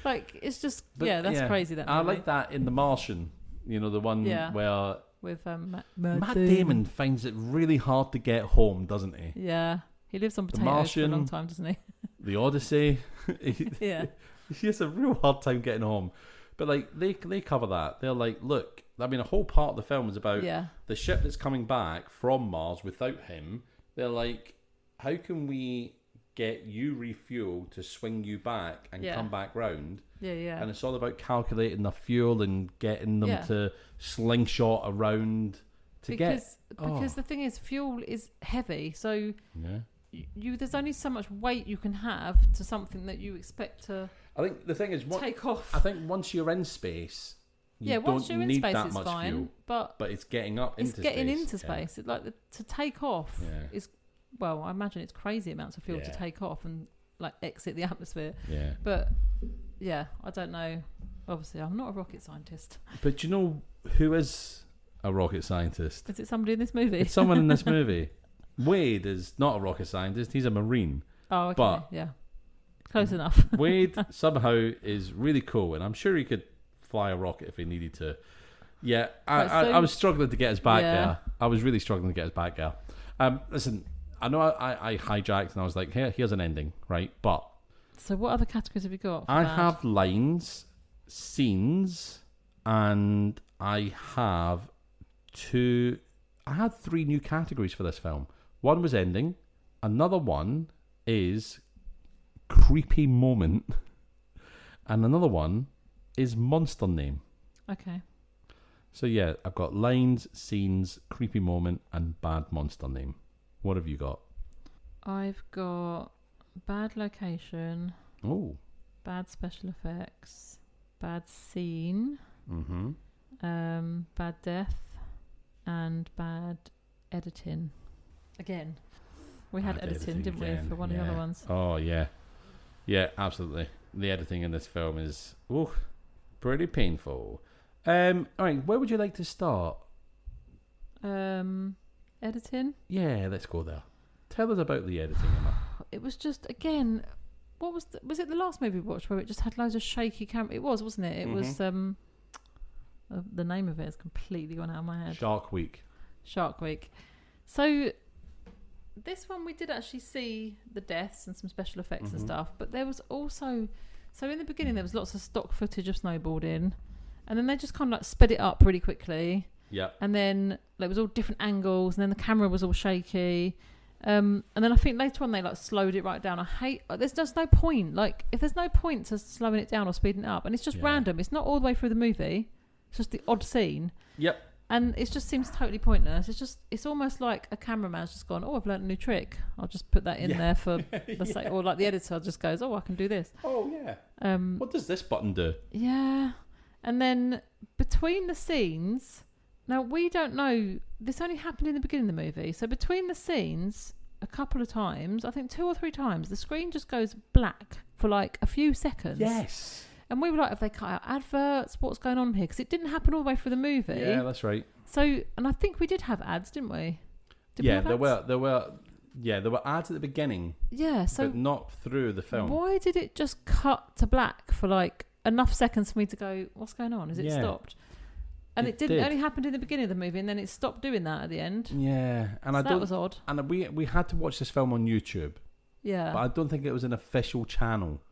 Like, it's just that's crazy. That movie. I like that in The Martian. You know, the one where with Matt Damon finds it really hard to get home, doesn't he? Yeah, he lives on potatoes Martian, for a long time, doesn't he? The Odyssey. Yeah, he has a real hard time getting home. But like they cover that. They're like, look, I mean, a whole part of the film is about the ship that's coming back from Mars without him. They're like, how can we get you refueled to swing you back and come back round? Yeah. And it's all about calculating the fuel and getting them to slingshot around because the thing is, fuel is heavy, so there's only so much weight you can have to something that you expect to. I think the thing is, take off. I think once you're in space, once you're in need space, that it's much fine. fuel, but it's getting up into space. It's getting into space. To take off is, well, I imagine it's crazy amounts of fuel to take off and like exit the atmosphere. Yeah. But I don't know. Obviously, I'm not a rocket scientist. But do you know who is a rocket scientist? Is it somebody in this movie? It's someone in this movie. Wade is not a rocket scientist. He's a Marine. Oh, okay. But close enough. Wade somehow is really cool, and I'm sure he could fly a rocket if he needed to. Yeah, I was struggling to get us back there. I was really struggling to get us back there. Listen, I know I hijacked and I was like, here's an ending, right? But so what other categories have you got? I have lines, scenes, and I had 3 new categories for this film. One was ending. Another one is creepy moment. And another one is monster name. Okay. So yeah, I've got lines, scenes, creepy moment, and bad monster name. What have you got? I've got bad location. Oh. Bad special effects. Bad scene. Mm-hmm. Bad death. And bad editing. Again. We had editing, didn't we, for one of the other ones? Oh, yeah. Yeah, absolutely. The editing in this film is pretty painful. All right, where would you like to start? Editing? Yeah, let's go there. Tell us about the editing, Emma. It was just, again, what was it the last movie we watched where it just had loads of shaky camera? It was, wasn't it? It was, the name of it has completely gone out of my head. Shark Week. So, this one we did actually see the deaths and some special effects and stuff, but there was also, so in the beginning there was lots of stock footage of snowboarding, and then they just kind of like sped it up really quickly. Yeah. And then there was all different angles, and then the camera was all shaky. And then I think later on they like slowed it right down. There's just no point. Like, if there's no point to slowing it down or speeding it up, and it's just random. It's not all the way through the movie. It's just the odd scene. Yep. And it just seems totally pointless. It's almost like a cameraman's just gone, oh, I've learnt a new trick. I'll just put that in there for the sake, or like the editor just goes, oh, I can do this. Oh yeah. What does this button do? Yeah. And then between the scenes, now we don't know, this only happened in the beginning of the movie. So between the scenes, a couple of times, I think 2 or 3 times, the screen just goes black for like a few seconds. Yes. And we were like, have they cut out adverts? What's going on here? Because it didn't happen all the way through the movie. Yeah, that's right. So, and I think we did have ads, didn't we? There were ads at the beginning. Yeah, so but not through the film. Why did it just cut to black for like enough seconds for me to go, what's going on? Is it stopped? And it only happened in the beginning of the movie, and then it stopped doing that at the end. Yeah, and that was odd. And we had to watch this film on YouTube. Yeah, but I don't think it was an official channel.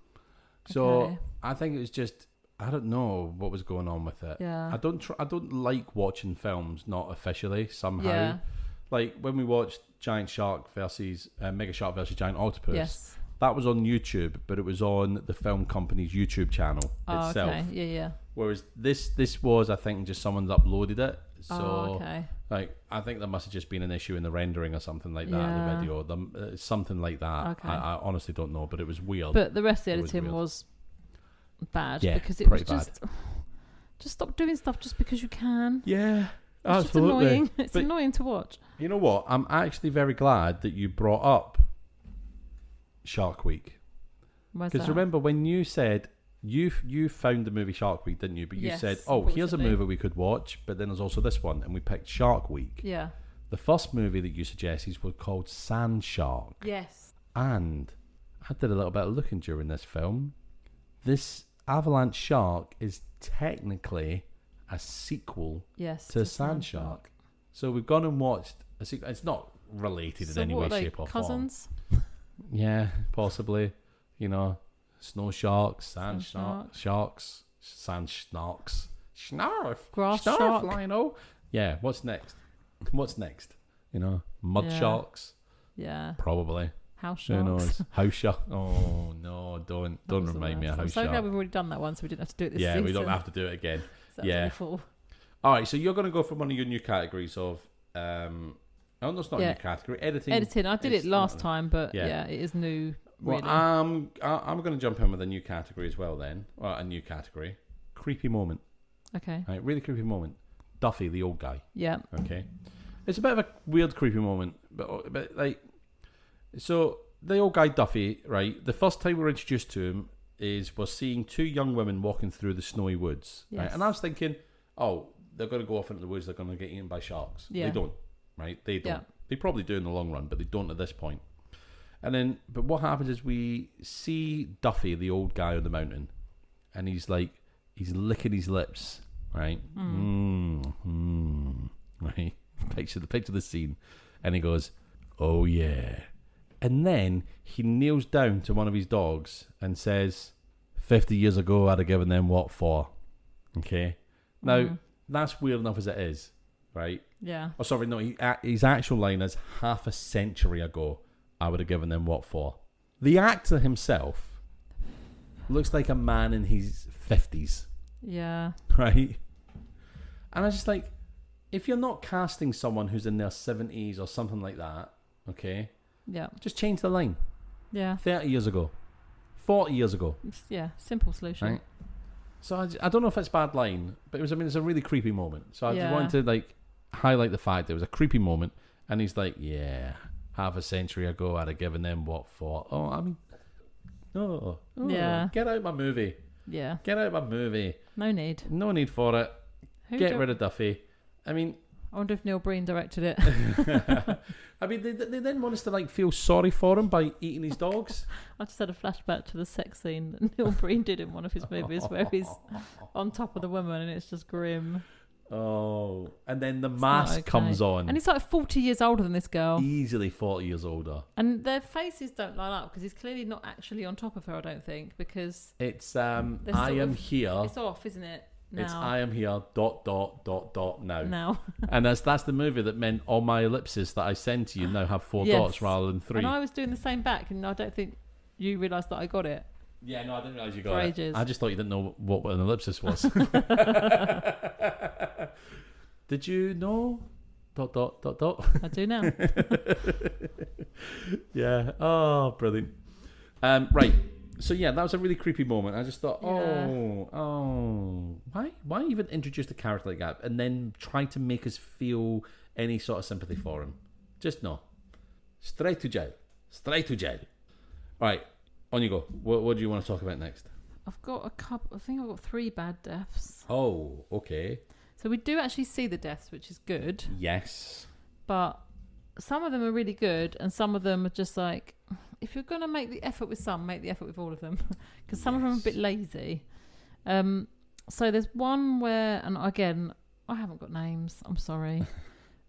So I think it was just, I don't know what was going on with it. Yeah, I don't like watching films not officially somehow. Yeah. like when we watched Giant Shark versus Mega Shark versus Giant Octopus. Yes. That was on YouTube, but it was on the film company's YouTube channel itself. Okay. Yeah. Whereas this was, I think, just someone's uploaded it. So, okay. like, I think there must have just been an issue in the rendering or something like that in the video. Something like that. Okay. I honestly don't know, but it was weird. But the rest of the editing was bad because it was just stop doing stuff just because you can. Yeah, it's just annoying. It's annoying to watch. You know what? I'm actually very glad that you brought up Shark Week. Because remember when you said you found the movie Shark Week, didn't you? But you said, here's a movie we could watch, but then there's also this one, and we picked Shark Week. Yeah. The first movie that you suggested was called Sand Shark. Yes. And I did a little bit of looking during this film. This Avalanche Shark is technically a sequel to Sand Shark. So we've gone and watched a sequel. It's not related in any way, shape, or cousins? Form. Yeah, possibly. You know, snow sharks, sand sharks, sand snarks, snarf, grass snarf, shark. Lino. Yeah, what's next? You know, mud sharks. Yeah, probably. House sharks. Who knows? House shark. Oh no, don't remind me of house shark. I'm so glad we've already done that one, so we didn't have to do it this season. Yeah, we don't have to do it again. Yeah. Awful. All right, so you're going to go for one of your new categories of. Oh, no, it's not a new category. Editing. I did it last time, but it is new. Really. Well, I'm going to jump in with a new category as well. Then, a new category, creepy moment. Okay. Right, really creepy moment. Duffy, the old guy. Yeah. Okay. It's a bit of a weird creepy moment, but like, so the old guy Duffy, right? The first time we're introduced to him we're seeing two young women walking through the snowy woods, right? And I was thinking, they're going to go off into the woods. They're going to get eaten by sharks. Yeah. They don't. Right? They don't. Yeah. They probably do in the long run, but they don't at this point. And then, but what happens is we see Duffy, the old guy on the mountain, and he's licking his lips, right? Right? Picture the scene. And he goes, oh yeah. And then he kneels down to one of his dogs and says, 50 years ago, I'd have given them what for? Okay? Now, that's weird enough as it is, right? Yeah. Oh, sorry, no, his actual line is half a century ago, I would have given them what for. The actor himself looks like a man in his 50s. Yeah. Right? And I was just like, if you're not casting someone who's in their 70s or something like that, okay? Yeah. Just change the line. Yeah. 30 years ago. 40 years ago. Yeah, simple solution. Right? So I don't know if it's a bad line, but it's a really creepy moment. So I just wanted to highlight the fact it was a creepy moment, and he's like, yeah, half a century ago I'd have given them what for. Get out my movie. Yeah. Get out my movie. No need for it. Get rid of Duffy. I wonder if Neil Breen directed it. They then want us to feel sorry for him by eating his dogs. I just had a flashback to the sex scene that Neil Breen did in one of his movies where he's on top of the woman and it's just grim. Oh, and then the mask comes on. And he's 40 years older than this girl. Easily 40 years older. And their faces don't line up because he's clearly not actually on top of her, I don't think, because... It's, I am here. It's off, isn't it? Now. It's I am here, ... now. Now. And that's the movie that meant all my ellipses that I send to you now have 4 dots rather than 3. And I was doing the same back, and I don't think you realised that I got it. Yeah, no, I didn't realise you got ages. it. I just thought you didn't know what an ellipsis was. Did you know? ... I do now. Yeah. Oh, brilliant. Right. So yeah, that was a really creepy moment. I just thought, why even introduce a character like that and then try to make us feel any sort of sympathy for him? Just no. Straight to jail. All right, on you go. What do you want to talk about next? I've got a couple. I think I've got 3 bad deaths. Oh, okay. So we do actually see the deaths, which is good. Yes. But some of them are really good, and some of them are just like, if you're going to make the effort with some, make the effort with all of them. Because some of them are a bit lazy. So there's one where, and again, I haven't got names, I'm sorry.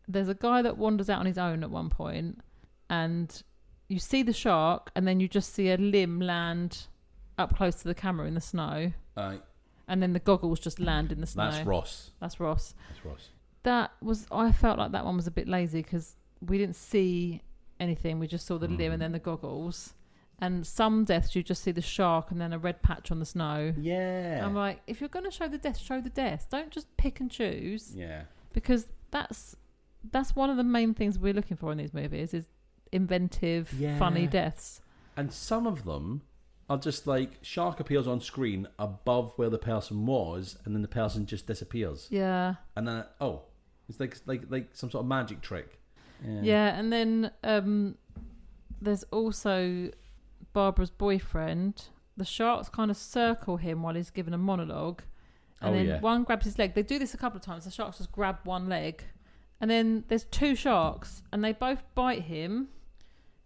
There's a guy that wanders out on his own at one point, and you see the shark, and then you just see a limb land up close to the camera in the snow. And then the goggles just land in the snow. That's Ross. I felt like that one was a bit lazy because we didn't see anything. We just saw the limb and then the goggles. And some deaths, you just see the shark and then a red patch on the snow. Yeah. I'm like, if you're going to show the deaths, show the deaths. Don't just pick and choose. Yeah. Because that's one of the main things we're looking for in these movies is inventive, funny deaths. And some of them are just like shark appears on screen above where the person was, and then the person just disappears. Yeah. And then it's like some sort of magic trick. Yeah, and then there's also Barbara's boyfriend. The sharks kind of circle him while he's given a monologue. And then one grabs his leg. They do this a couple of times. The sharks just grab one leg. And then there's two sharks and they both bite him.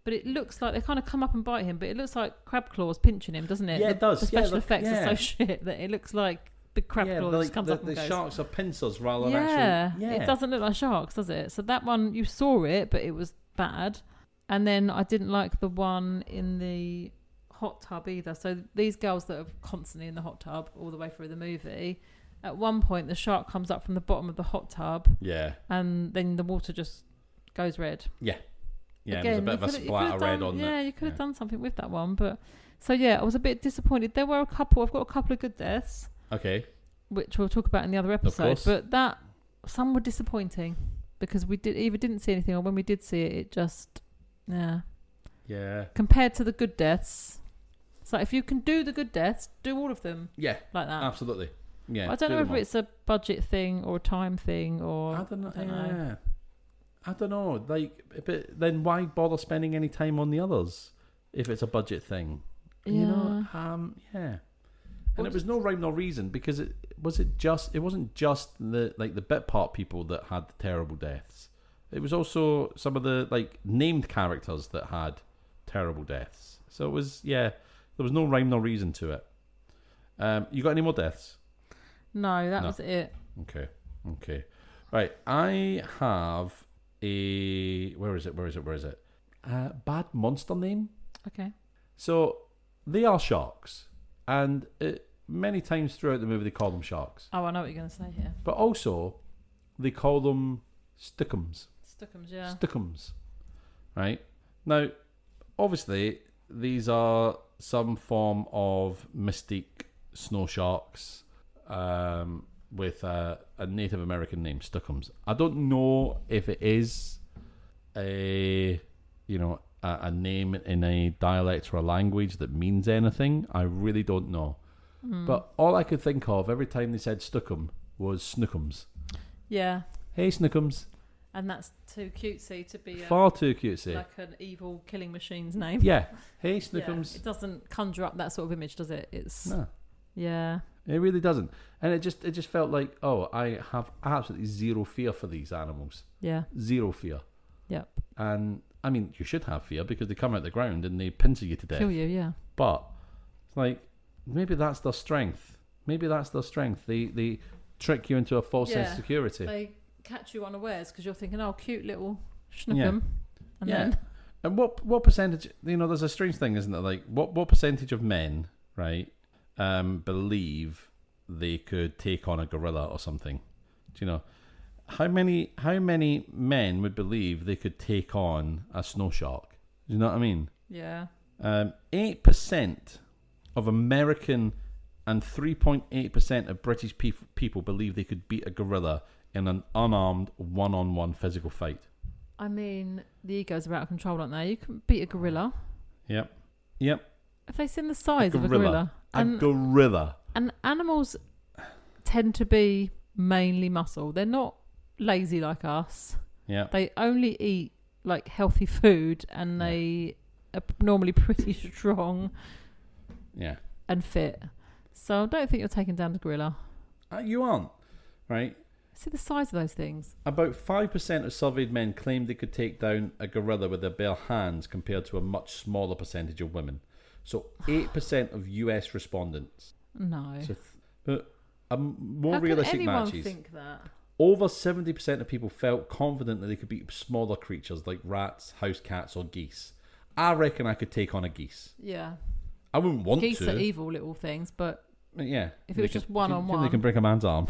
But it looks like they kind of come up and bite him. But it looks like crab claws pinching him, doesn't it? Yeah, it does. The special effects are so shit that it looks like big crab claws just comes up and goes. The sharks are pincers rather than actually... Yeah, it doesn't look like sharks, does it? So that one, you saw it, but it was bad. And then I didn't like the one in the hot tub either. So these girls that are constantly in the hot tub all the way through the movie, at one point the shark comes up from the bottom of the hot tub. Yeah. And then the water just goes red. Yeah. Yeah, again, there's a bit of a splatter red on that. Yeah, you could have done something with that one. But so yeah, I was a bit disappointed. There were I've got a couple of good deaths. Okay. Which we'll talk about in the other episode. But some were disappointing because we either didn't see anything, or when we did see it, it just yeah. Compared to the good deaths, so if you can do the good deaths, do all of them. Yeah, like that. Absolutely. Yeah. But I don't know if it's a budget thing or a time thing or I don't know. Yeah. I don't know. Like, but then why bother spending any time on the others if it's a budget thing? Yeah. You know. Yeah. And it was no rhyme nor reason because it wasn't just the bit part people that had the terrible deaths. It was also some of the like named characters that had terrible deaths. So it was there was no rhyme nor reason to it. You got any more deaths? No, that was it. Okay. Right, I have a where is it? Bad monster name. Okay. So they are sharks, and many times throughout the movie they call them sharks. Oh, I know what you're going to say here. But also, they call them stickums. Stickums, yeah. Stickums. Right? Now, obviously, these are some form of mystique snow sharks with a Native American name, stickums. I don't know if it is a name in a dialect or a language that means anything. I really don't know. But all I could think of every time they said stickum was snookums. Yeah. Hey, snookums. And that's too cutesy to be far too cutesy, like an evil killing machine's name. Yeah. Hey, snookums. Yeah. It doesn't conjure up that sort of image, does it? No. Yeah. It really doesn't. And it just felt like, I have absolutely zero fear for these animals. Yeah. Zero fear. Yep. And I mean, you should have fear because they come out the ground and they pincer you to death. Kill you, yeah. But it's like, maybe that's their strength. They trick you into a false sense of security. They catch you unawares because you're thinking, cute little schnookum. And then... And what percentage, there's a strange thing, isn't it? Like, what percentage of men, right, believe they could take on a gorilla or something? Do you know? How many men would believe they could take on a snow shark? Do you know what I mean? Yeah. 8% of American and 3.8% of British people believe they could beat a gorilla in an unarmed one-on-one physical fight. I mean, the egos are out of control, aren't they? You can beat a gorilla. Yep. If they've seen the size of a gorilla. A gorilla. And animals tend to be mainly muscle. They're not lazy like us. Yeah. They only eat like healthy food and they are normally pretty strong. Yeah. And fit. So I don't think you're taking down the gorilla. You aren't, right? See the size of those things. About 5% of surveyed men claimed they could take down a gorilla with their bare hands compared to a much smaller percentage of women. So 8% of US respondents. No. So but more realistic matches. How can anyone think that? Over 70% of people felt confident that they could beat smaller creatures like rats, house cats or geese. I reckon I could take on a geese. Yeah. I wouldn't want to. Geese are evil little things, but yeah, if it was just one-on-one. They can break a man's arm.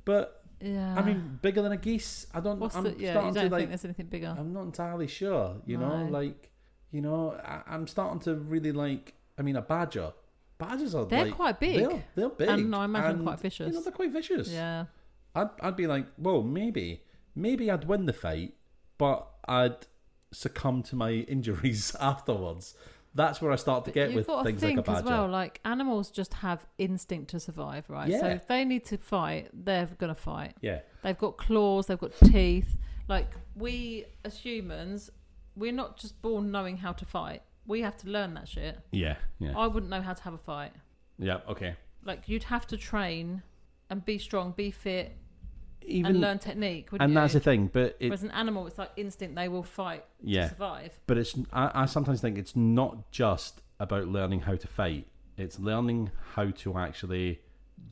But Yeah. I mean, bigger than a geese. I don't. What's I'm you don't to, think there's anything bigger? I'm not entirely sure. You know, like, you know, I'm starting to really like. I mean, a badger. Badgers are. They're quite big. They're big, and I imagine quite vicious. You know, they're quite vicious. Yeah. I'd be like, well, maybe I'd win the fight, but I'd succumb to my injuries afterwards. That's where I start to get with things like a badger. As well, like animals just have instinct to survive, right? Yeah. So if they need to fight, they're going to fight. Yeah. They've got claws, they've got teeth. Like we as humans, we're not just born knowing how to fight. We have to learn that shit. Yeah. I wouldn't know how to have a fight. Yeah, okay. Like you'd have to train and be strong, be fit, and learn technique. And you? that's the thing, but whereas an animal, it's like instinct; they will fight to survive. But I sometimes think it's not just about learning how to fight; it's learning how to actually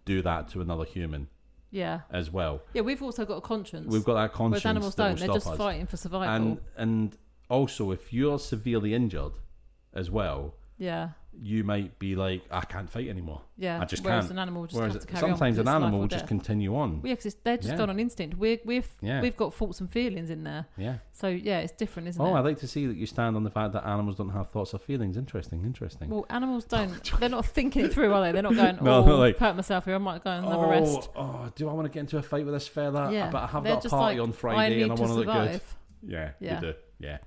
do that to another human. Yeah. As well. Yeah, we've also got a conscience. We've got that conscience. Whereas animals don't; they're just fighting for survival. And also, if you're severely injured, as well. Yeah. You might be like, I can't fight anymore. Yeah. I just whereas can't. An animal just has to carry sometimes on an animal will just continue on. Yeah, because they're just done on instinct. We've got thoughts and feelings in there. Yeah. So yeah, it's different, isn't it? Oh, I like to see that you stand on the fact that animals don't have thoughts or feelings. Interesting. Well, animals don't. They're not thinking it through, are they? They're not going, like, hurt myself here. I might go and have a rest. Do I want to get into a fight with this fella? Yeah. But I have got a party on Friday and I want to look good. Yeah. Yeah. You do. Yeah.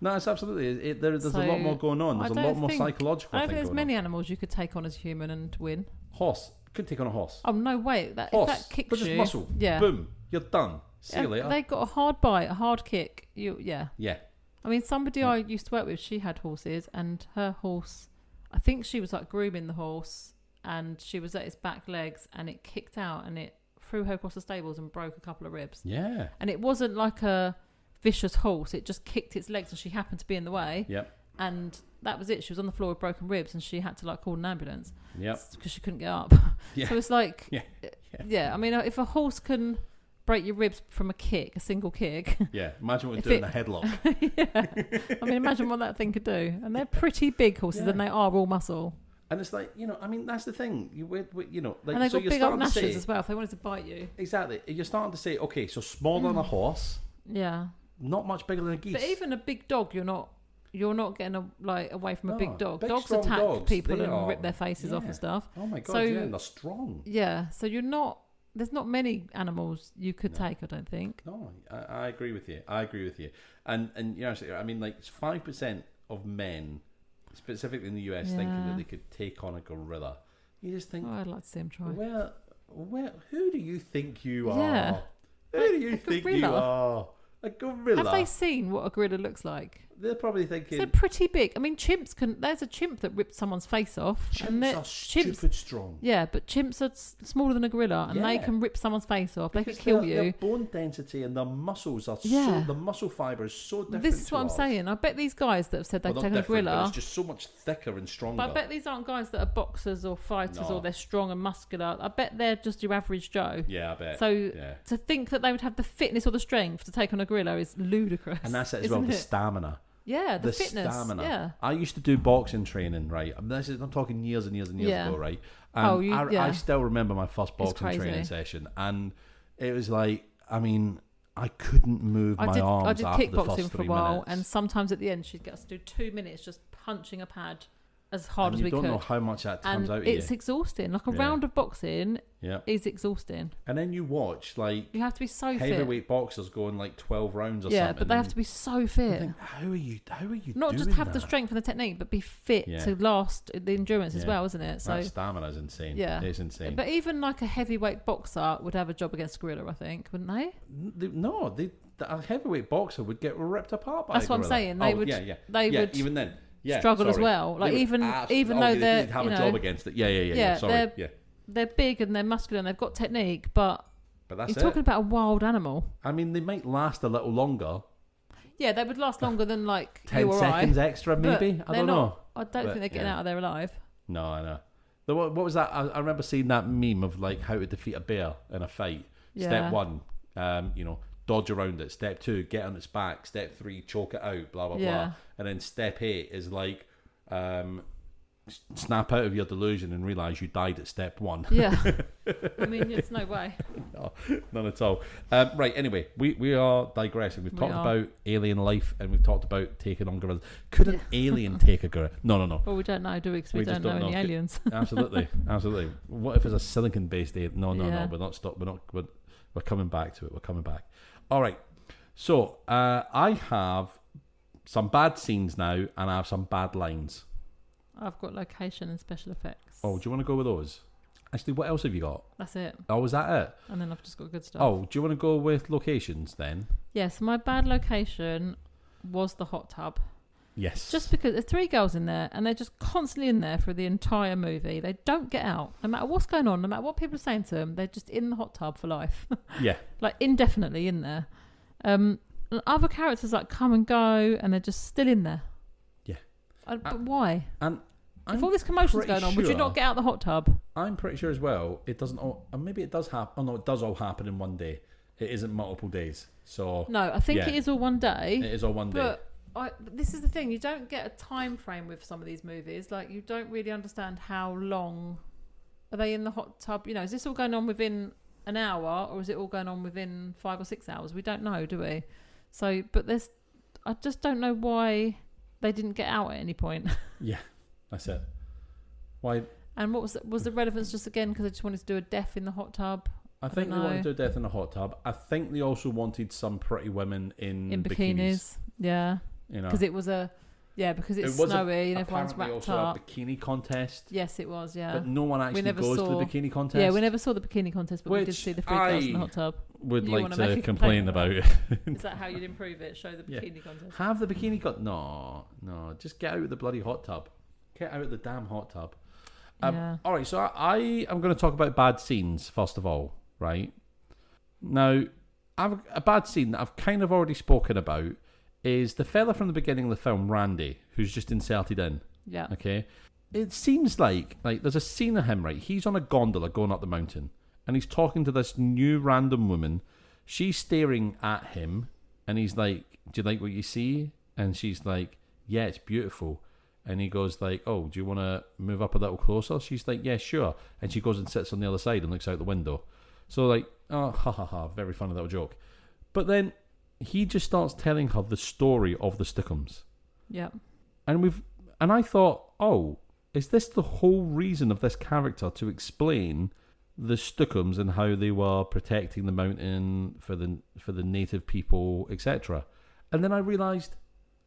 No, it's absolutely. There's a lot more going on. There's a lot more psychological. I don't think there's many animals you could take on as human and win. Horse. Could take on a horse. Oh no, wait. If that kicks just muscle. Yeah. Boom. You're done. See you later. They got a hard bite, a hard kick. Yeah. I mean, somebody I used to work with, she had horses, and her horse, I think she was like grooming the horse, and she was at its back legs, and it kicked out, and it threw her across the stables and broke a couple of ribs. Yeah. And it wasn't like a vicious horse, it just kicked its legs and she happened to be in the way. Yep. And that was it. She was on the floor with broken ribs and she had to like call an ambulance. Yep. Because she couldn't get up. Yeah. So it's like, yeah. I mean, if a horse can break your ribs from a single kick. Yeah. Imagine what doing a headlock. Yeah. I mean, imagine what that thing could do. And they're pretty big horses and they are all muscle. And it's like, I mean, that's the thing. Like, and they've got big old gnashes as well if they wanted to bite you. Exactly. You're starting to say, okay, so smaller than a horse. Yeah. Not much bigger than a geese. But even a big dog, you're not getting away from a big dog. Dogs attack people and rip their faces off and stuff. Oh my god, and they're strong. Yeah, so there's not many animals you could take, I don't think. No, I agree with you. And I mean, like 5% of men, specifically in the US, thinking that they could take on a gorilla. You just think, I'd like to see him try. Well, who do you think you are? Yeah. Who do you think you are? A gorilla. Have they seen what a gorilla looks like? They're probably thinking... They're pretty big. I mean, chimps can... There's a chimp that ripped someone's face off. Chimps are stupid strong. Yeah, but chimps are smaller than a gorilla and they can rip someone's face off. They could kill you. Their bone density and their muscles are so... The muscle fibre is so different. This is what I'm saying. I bet these guys that have said they've taken a gorilla... But it's just so much thicker and stronger. But I bet these aren't guys that are boxers or fighters or they're strong and muscular. I bet they're just your average Joe. Yeah, I bet. So to think that they would have the fitness or the strength to take on a gorilla is ludicrous. And that's it as well, the stamina. Yeah, the fitness. Stamina. Yeah. I used to do boxing training, right? I'm talking years and years and years ago, right? And I still remember my first boxing training session, and it was like, I mean, I couldn't move my arms. I did after kickboxing the first for a while, minutes. And sometimes at the end, she'd get us to do 2 minutes just punching a pad as hard as we could. You don't know how much that comes out of you. It's exhausting. Like a round of boxing is exhausting. And then you watch, like... You have to be so fit. Heavyweight boxers going like 12 rounds or something. Yeah, but they have to be so fit. Think, how are you not just have the strength and the technique, but be fit to last the endurance as well, isn't it? So that stamina is insane. Yeah. It's insane. But even like a heavyweight boxer would have a job against a gorilla, I think, wouldn't they? No, a heavyweight boxer would get ripped apart by a gorilla. That's what I'm saying. They would... They would... Even then... struggle as well. Like even though they're have a job against it. Yeah. They're big and they're muscular and they've got technique, but that's you're talking about a wild animal. I mean, they might last a little longer. Yeah, they would last longer than like 10 seconds extra, maybe. I don't know. I don't think they're getting out of there alive. No, I know. What was that? I remember seeing that meme of like how to defeat a bear in a fight. Yeah. Step 1, dodge around it. Step 2, get on its back. Step 3, choke it out. Blah blah blah. And then step 8 is like snap out of your delusion and realise you died at step 1. Yeah. I mean, it's no way. No, none at all. Right, anyway, we are digressing. We've talked about alien life and we've talked about taking on gorillas. Could an alien take a gorilla? No. Well, we don't know, do we? Because we don't know any aliens. Absolutely. What if it's a silicon-based alien? No. We're not stopped. We're coming back to it. We're coming back. All right. So I have some bad scenes now and I have some bad lines. I've got location and special effects. Oh, do you want to go with those? Actually, what else have you got? That's it. Oh, is that it? And then I've just got good stuff. Oh, do you want to go with locations then? Yes, my bad location was the hot tub. Yes. Just because there's 3 girls in there and they're just constantly in there for the entire movie. They don't get out. No matter what's going on, no matter what people are saying to them, they're just in the hot tub for life. Yeah. Like indefinitely in there. Other characters like come and go and they're just still in there. Yeah. But why? And if all this commotion's going on, would you not get out the hot tub? I'm pretty sure as well, it doesn't all... And maybe it does happen... Oh, no, it does all happen in one day. It isn't multiple days. So... No, I think it is all one day. It is all one day. But this is the thing. You don't get a time frame with some of these movies. Like, you don't really understand how long... Are they in the hot tub? You know, is this all going on within an hour or is it all going on within 5 or 6 hours? We don't know, do we? So, but there's... I just don't know why they didn't get out at any point. Yeah. That's it. Why? And what was the relevance just again because they just wanted to do a death in the hot tub? I think they wanted to do a death in the hot tub. I think they also wanted some pretty women in bikinis. Yeah. You know, because it was because it's snowy and everyone's wrapped also up. A bikini contest. Yes, it was. Yeah. But no one actually goes to the bikini contest. Yeah, we never saw the bikini contest, but we did see the 3 girls in the hot tub. Would like to complain about it. Is that how you'd improve it? Show the bikini contest. Have the bikini No. Just get out of the bloody hot tub. Get out of the damn hot tub. All right, so I am going to talk about bad scenes first of all, right? Now, a bad scene that I've kind of already spoken about is the fella from the beginning of the film, Randy, who's just inserted in. Yeah. Okay. It seems like there's a scene of him, right? He's on a gondola going up the mountain, and he's talking to this new random woman. She's staring at him, and he's like, "Do you like what you see?" And she's like, "Yeah, it's beautiful." And he goes like, "Oh, do you want to move up a little closer?" She's like, "Yeah, sure." And she goes and sits on the other side and looks out the window. So like, oh, ha ha ha, very funny little joke. But then he just starts telling her the story of the Stickums. Yeah. And I thought, oh, is this the whole reason of this character to explain the Stickums and how they were protecting the mountain for the native people, etc.? And then I realised,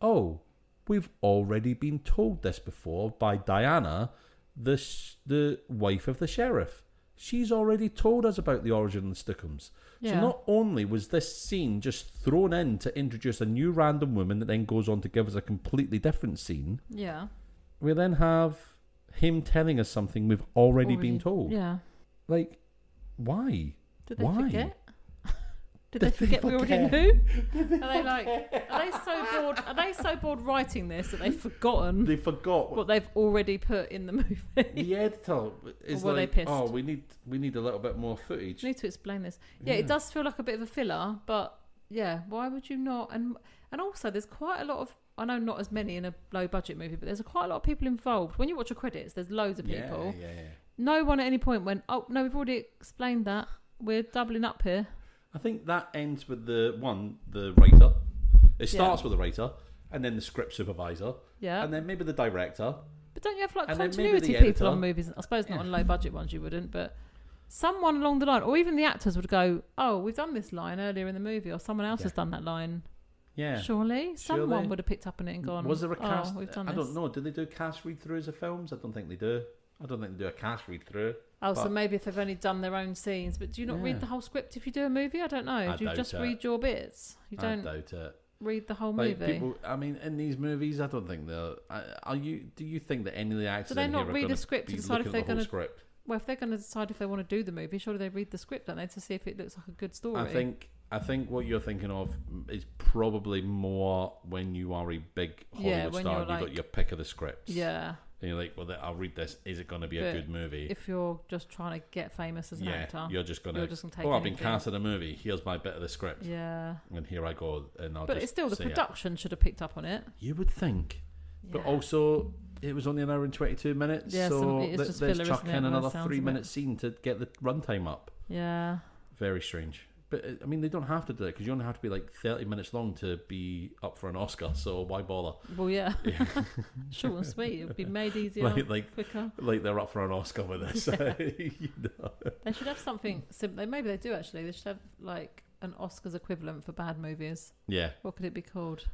oh, we've already been told this before by Diana, the wife of the sheriff. She's already told us about the origin of the Stickums. Yeah. So not only was this scene just thrown in to introduce a new random woman that then goes on to give us a completely different scene. Yeah. We then have him telling us something we've already been told. Yeah. Like, why? Did they forget? Did they forget we already knew? Are they so bored writing this that they've forgotten? They forgot what they've already put in the movie. The editor is like, they pissed? Oh, we need a little bit more footage. You need to explain this. Yeah, it does feel like a bit of a filler, but yeah, why would you not? And also, there's quite a lot of, I know not as many in a low budget movie, but there's quite a lot of people involved. When you watch the credits, there's loads of people. Yeah. No one at any point went, oh no, we've already explained that. We're doubling up here. I think that ends with the writer. It starts with the writer, and then the script supervisor, and then maybe the director. But don't you have continuity people on movies? I suppose not on low budget ones you wouldn't, but someone along the line, or even the actors would go, "Oh, we've done this line earlier in the movie, or someone else has done that line." Yeah, surely someone would have picked up on it and gone. Was there a cast? We've done this. I don't know. Do they do cast read-throughs of films? I don't think they do. I don't think they do a cast read-through. Oh, so maybe if they've only done their own scenes. But do you not read the whole script if you do a movie? I don't know. Do you just read your bits? You don't read the whole movie? People, I mean, in these movies, I don't think they're... Do you think that any of the actors in here are going to be looking at the whole script? Well, if they're going to decide if they want to do the movie, surely they read the script, don't they, to see if it looks like a good story? I think what you're thinking of is probably more when you are a big Hollywood star and you've got your pick of the scripts. Yeah. And you're like, well, I'll read this. Is it going to be a good movie? If you're just trying to get famous as an actor, you're just going to take I've been cast in a movie. Here's my bit of the script. Yeah. And here I go. And I'll but it's still the production should have picked up on it. You would think. Yeah. But also, it was only an hour and 22 minutes. Yeah, so it's let's just chuck filler, in isn't it, another by the 3-minute scene to get the runtime up. Yeah. Very strange. But I mean, they don't have to do it because you only have to be like 30 minutes long to be up for an Oscar. So why bother? Well, yeah. Short and sweet. It would be made easier, quicker. Like they're up for an Oscar with this. Yeah. You know? They should have something similar. Maybe they do actually. They should have like an Oscars equivalent for bad movies. Yeah. What could it be called?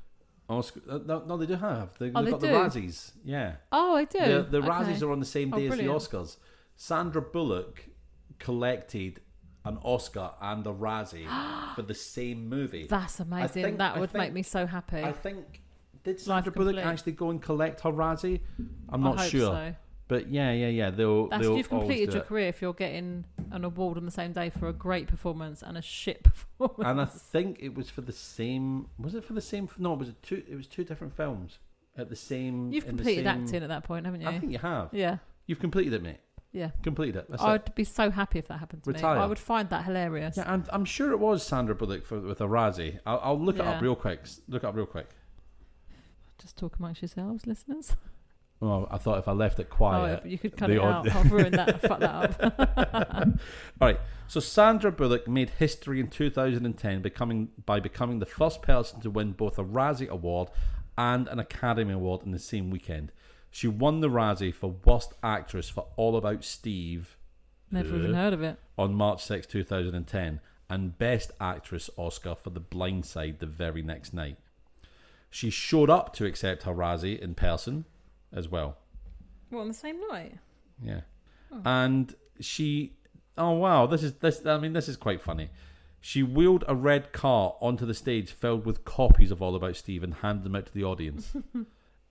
Oscar? No, they do have. They've they got do? the Razzies. Yeah. Oh, I do. The Razzies are on the same day as the brilliant. Oscars. Sandra Bullock collected an Oscar and a Razzie for the same movie. That's amazing. That would make me so happy. I think, did Sandra Bullock actually go and collect her Razzie? I'm not sure. So. But yeah. You've completed your career if you're getting an award on the same day for a great performance and a shit performance. And I think it was for the same. Was it for the same? No, it was two different films at the same. You've completed acting at that point, haven't you? I think you have. Yeah. You've completed it, mate. Yeah. Completed it. I'd be so happy if that happened to Retire. me. I would find that hilarious. Yeah, and I'm sure it was Sandra Bullock with a Razzie. I'll look it up real quick. Just talk amongst yourselves, listeners. Oh, I thought if I left it quiet... Oh, you could cut it out. I've ruined that. Fuck that up. All right. So Sandra Bullock made history in 2010 by becoming the first person to win both a Razzie Award and an Academy Award in the same weekend. She won the Razzie for Worst Actress for All About Steve. Never even heard of it. On March 6, 2010. And Best Actress Oscar for The Blind Side the very next night. She showed up to accept her Razzie in person as well. What, on the same night? Yeah. Oh. And she... Oh, wow. This is quite funny. She wheeled a red cart onto the stage filled with copies of All About Steve and handed them out to the audience.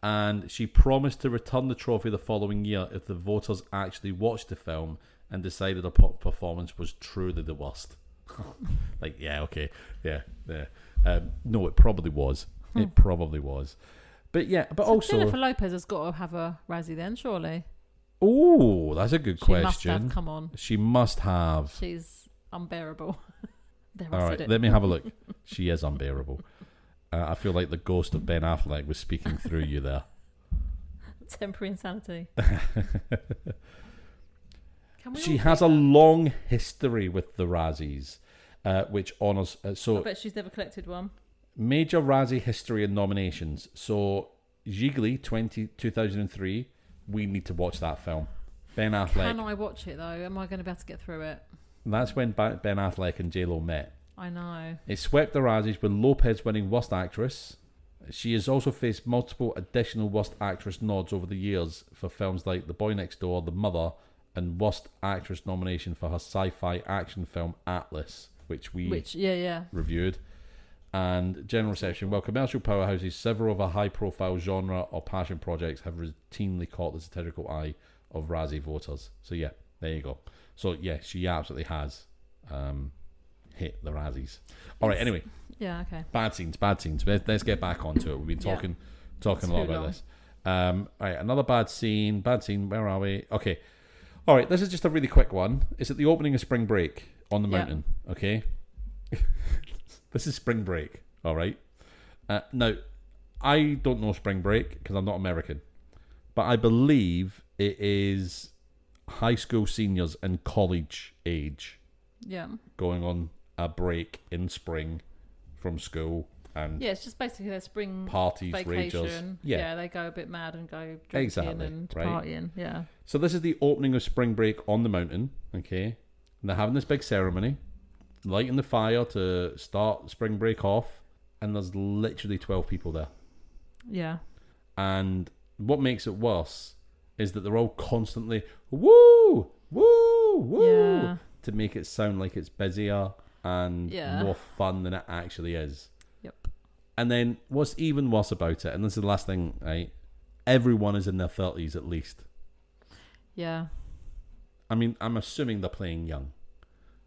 And she promised to return the trophy the following year if the voters actually watched the film and decided her performance was truly the worst. Like, yeah, okay. Yeah. No, it probably was. It probably was. But yeah, but so also... Jennifer Lopez has got to have a Razzie then, surely. Oh, that's a good question. She must have, come on. She must have. She's unbearable. All right, let me have a look. She is unbearable. I feel like the ghost of Ben Affleck was speaking through you there. Temporary insanity. She has a long history with the Razzies, which honours... I bet she's never collected one. Major Razzie history and nominations. So, Gigli, 2003, we need to watch that film. Ben Affleck... Can I watch it, though? Am I going to be able to get through it? That's when Ben Affleck and J-Lo met. I know. It swept the Razzies with Lopez winning Worst Actress. She has also faced multiple additional Worst Actress nods over the years for films like The Boy Next Door, The Mother, and Worst Actress nomination for her sci-fi action film Atlas, which we reviewed. And general reception. While commercial powerhouses, several of her high-profile genre or passion projects have routinely caught the satirical eye of Razzie voters. So yeah, there you go. So yeah, she absolutely has hit the Razzies. All right, anyway. Yeah, okay. Bad scenes. Let's get back onto it. We've been talking a lot about this. All right, another bad scene. Where are we? Okay. All right, this is just a really quick one. It's at the opening of Spring Break on the mountain. Okay. This is Spring Break. All right. Now, I don't know Spring Break because I'm not American, but I believe it is high school seniors and college age. Yeah. Going on a break in spring from school. And it's just basically their spring parties, vacation. rages. Yeah, they go a bit mad and go drinking and partying. Yeah. So this is the opening of Spring Break on the mountain. Okay. And they're having this big ceremony, lighting the fire to start Spring Break off. And there's literally 12 people there. Yeah. And what makes it worse is that they're all constantly, woo, woo, woo, to make it sound like it's busier and more fun than it actually is. Yep. And then what's even worse about it, and this is the last thing, right? Everyone is in their 30s at least. Yeah. I mean, I'm assuming they're playing young.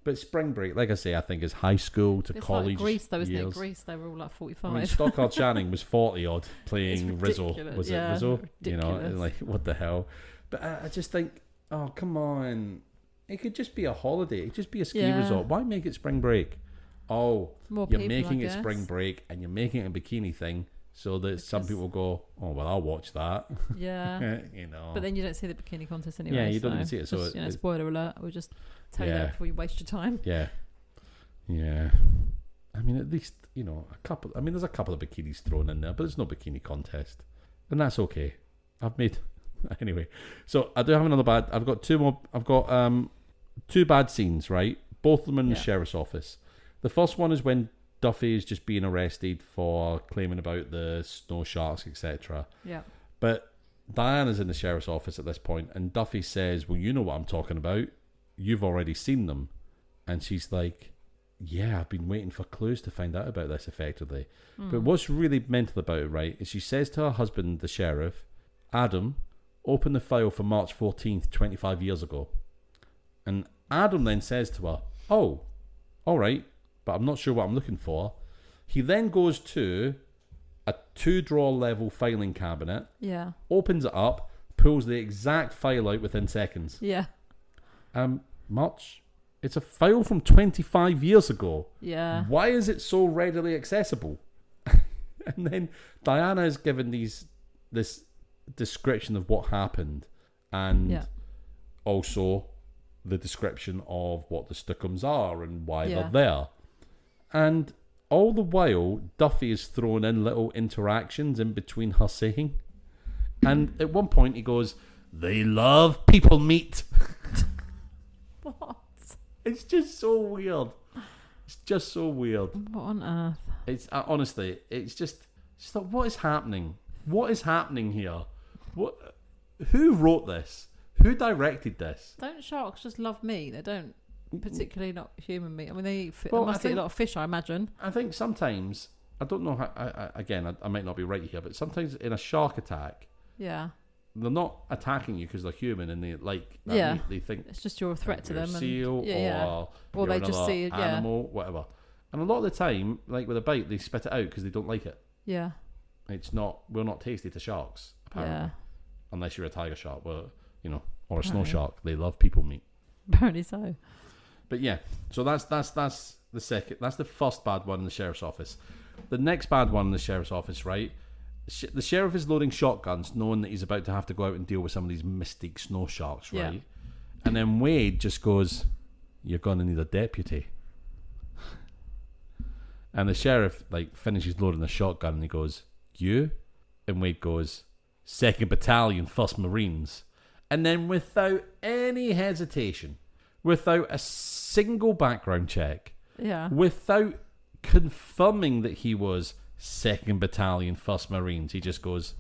But Spring Break, like I say, I think is high school to college. It's like Greece, though, isn't years. it? Greece, they were all like 45. I mean, Stockard Channing was 40 odd playing Rizzo. Was it Rizzo? Ridiculous. You know, like what the hell? But I just think, oh come on, it could just be a holiday. It could just be a ski resort. Why make it Spring Break? Oh, you're making it Spring Break and you're making it a bikini thing. So that some people go, oh well, I'll watch that. Yeah. You know. But then you don't see the bikini contest anyway. Yeah, you don't even see it. So just, spoiler alert. We'll just tell you that before you waste your time. Yeah. Yeah. I mean, at least, a couple. I mean, there's a couple of bikinis thrown in there, but there's no bikini contest, and that's okay. Anyway. So I do have another bad. I've got two more. I've got two bad scenes. Right, both of them in the sheriff's office. The first one is when Duffy is just being arrested for claiming about the snow sharks, etc. Yeah. But Diana's in the sheriff's office at this point, and Duffy says, well, you know what I'm talking about. You've already seen them. And she's like, yeah, I've been waiting for clues to find out about this, effectively. But what's really mental about it, right, is she says to her husband, the sheriff, Adam, open the file for March 14th, 25 years ago. And Adam then says to her, oh, all right, but I'm not sure what I'm looking for. He then goes to a 2-drawer level filing cabinet, opens it up, pulls the exact file out within seconds. Yeah. March, it's a file from 25 years ago. Yeah. Why is it so readily accessible? And then Diana is given this description of what happened, and also the description of what the Stookums are and why they're there. And all the while, Duffy is throwing in little interactions in between her saying. And at one point he goes, they love people meat. What? It's just so weird. It's just so weird. What on earth? It's honestly, it's just like, what is happening? What is happening here? Who wrote this? Who directed this? Don't sharks just love meat? They don't. Particularly not human meat. I mean, they must eat a lot of fish, I imagine. I think sometimes, I don't know how, I might not be right here, but sometimes in a shark attack, they're not attacking you because they're human and they like that meat. They think it's just you're a threat to them. A seal or they just see it, animal, whatever. And a lot of the time, like with a bite, they spit it out because they don't like it. Yeah. We're not tasty to sharks, apparently. Yeah. Unless you're a tiger shark, or a snow shark. They love people meat. Apparently so. But yeah, so that's the second. That's the first bad one in the sheriff's office. The next bad one in the sheriff's office, right? The sheriff is loading shotguns, knowing that he's about to have to go out and deal with some of these mystic snow sharks, right? Yeah. And then Wade just goes, "You're gonna need a deputy." And the sheriff finishes loading the shotgun, and he goes, "You?" And Wade goes, "2nd Battalion, 1st Marines." And then without any hesitation, without a single background check, without confirming that he was 2nd Battalion, 1st Marines, he just goes,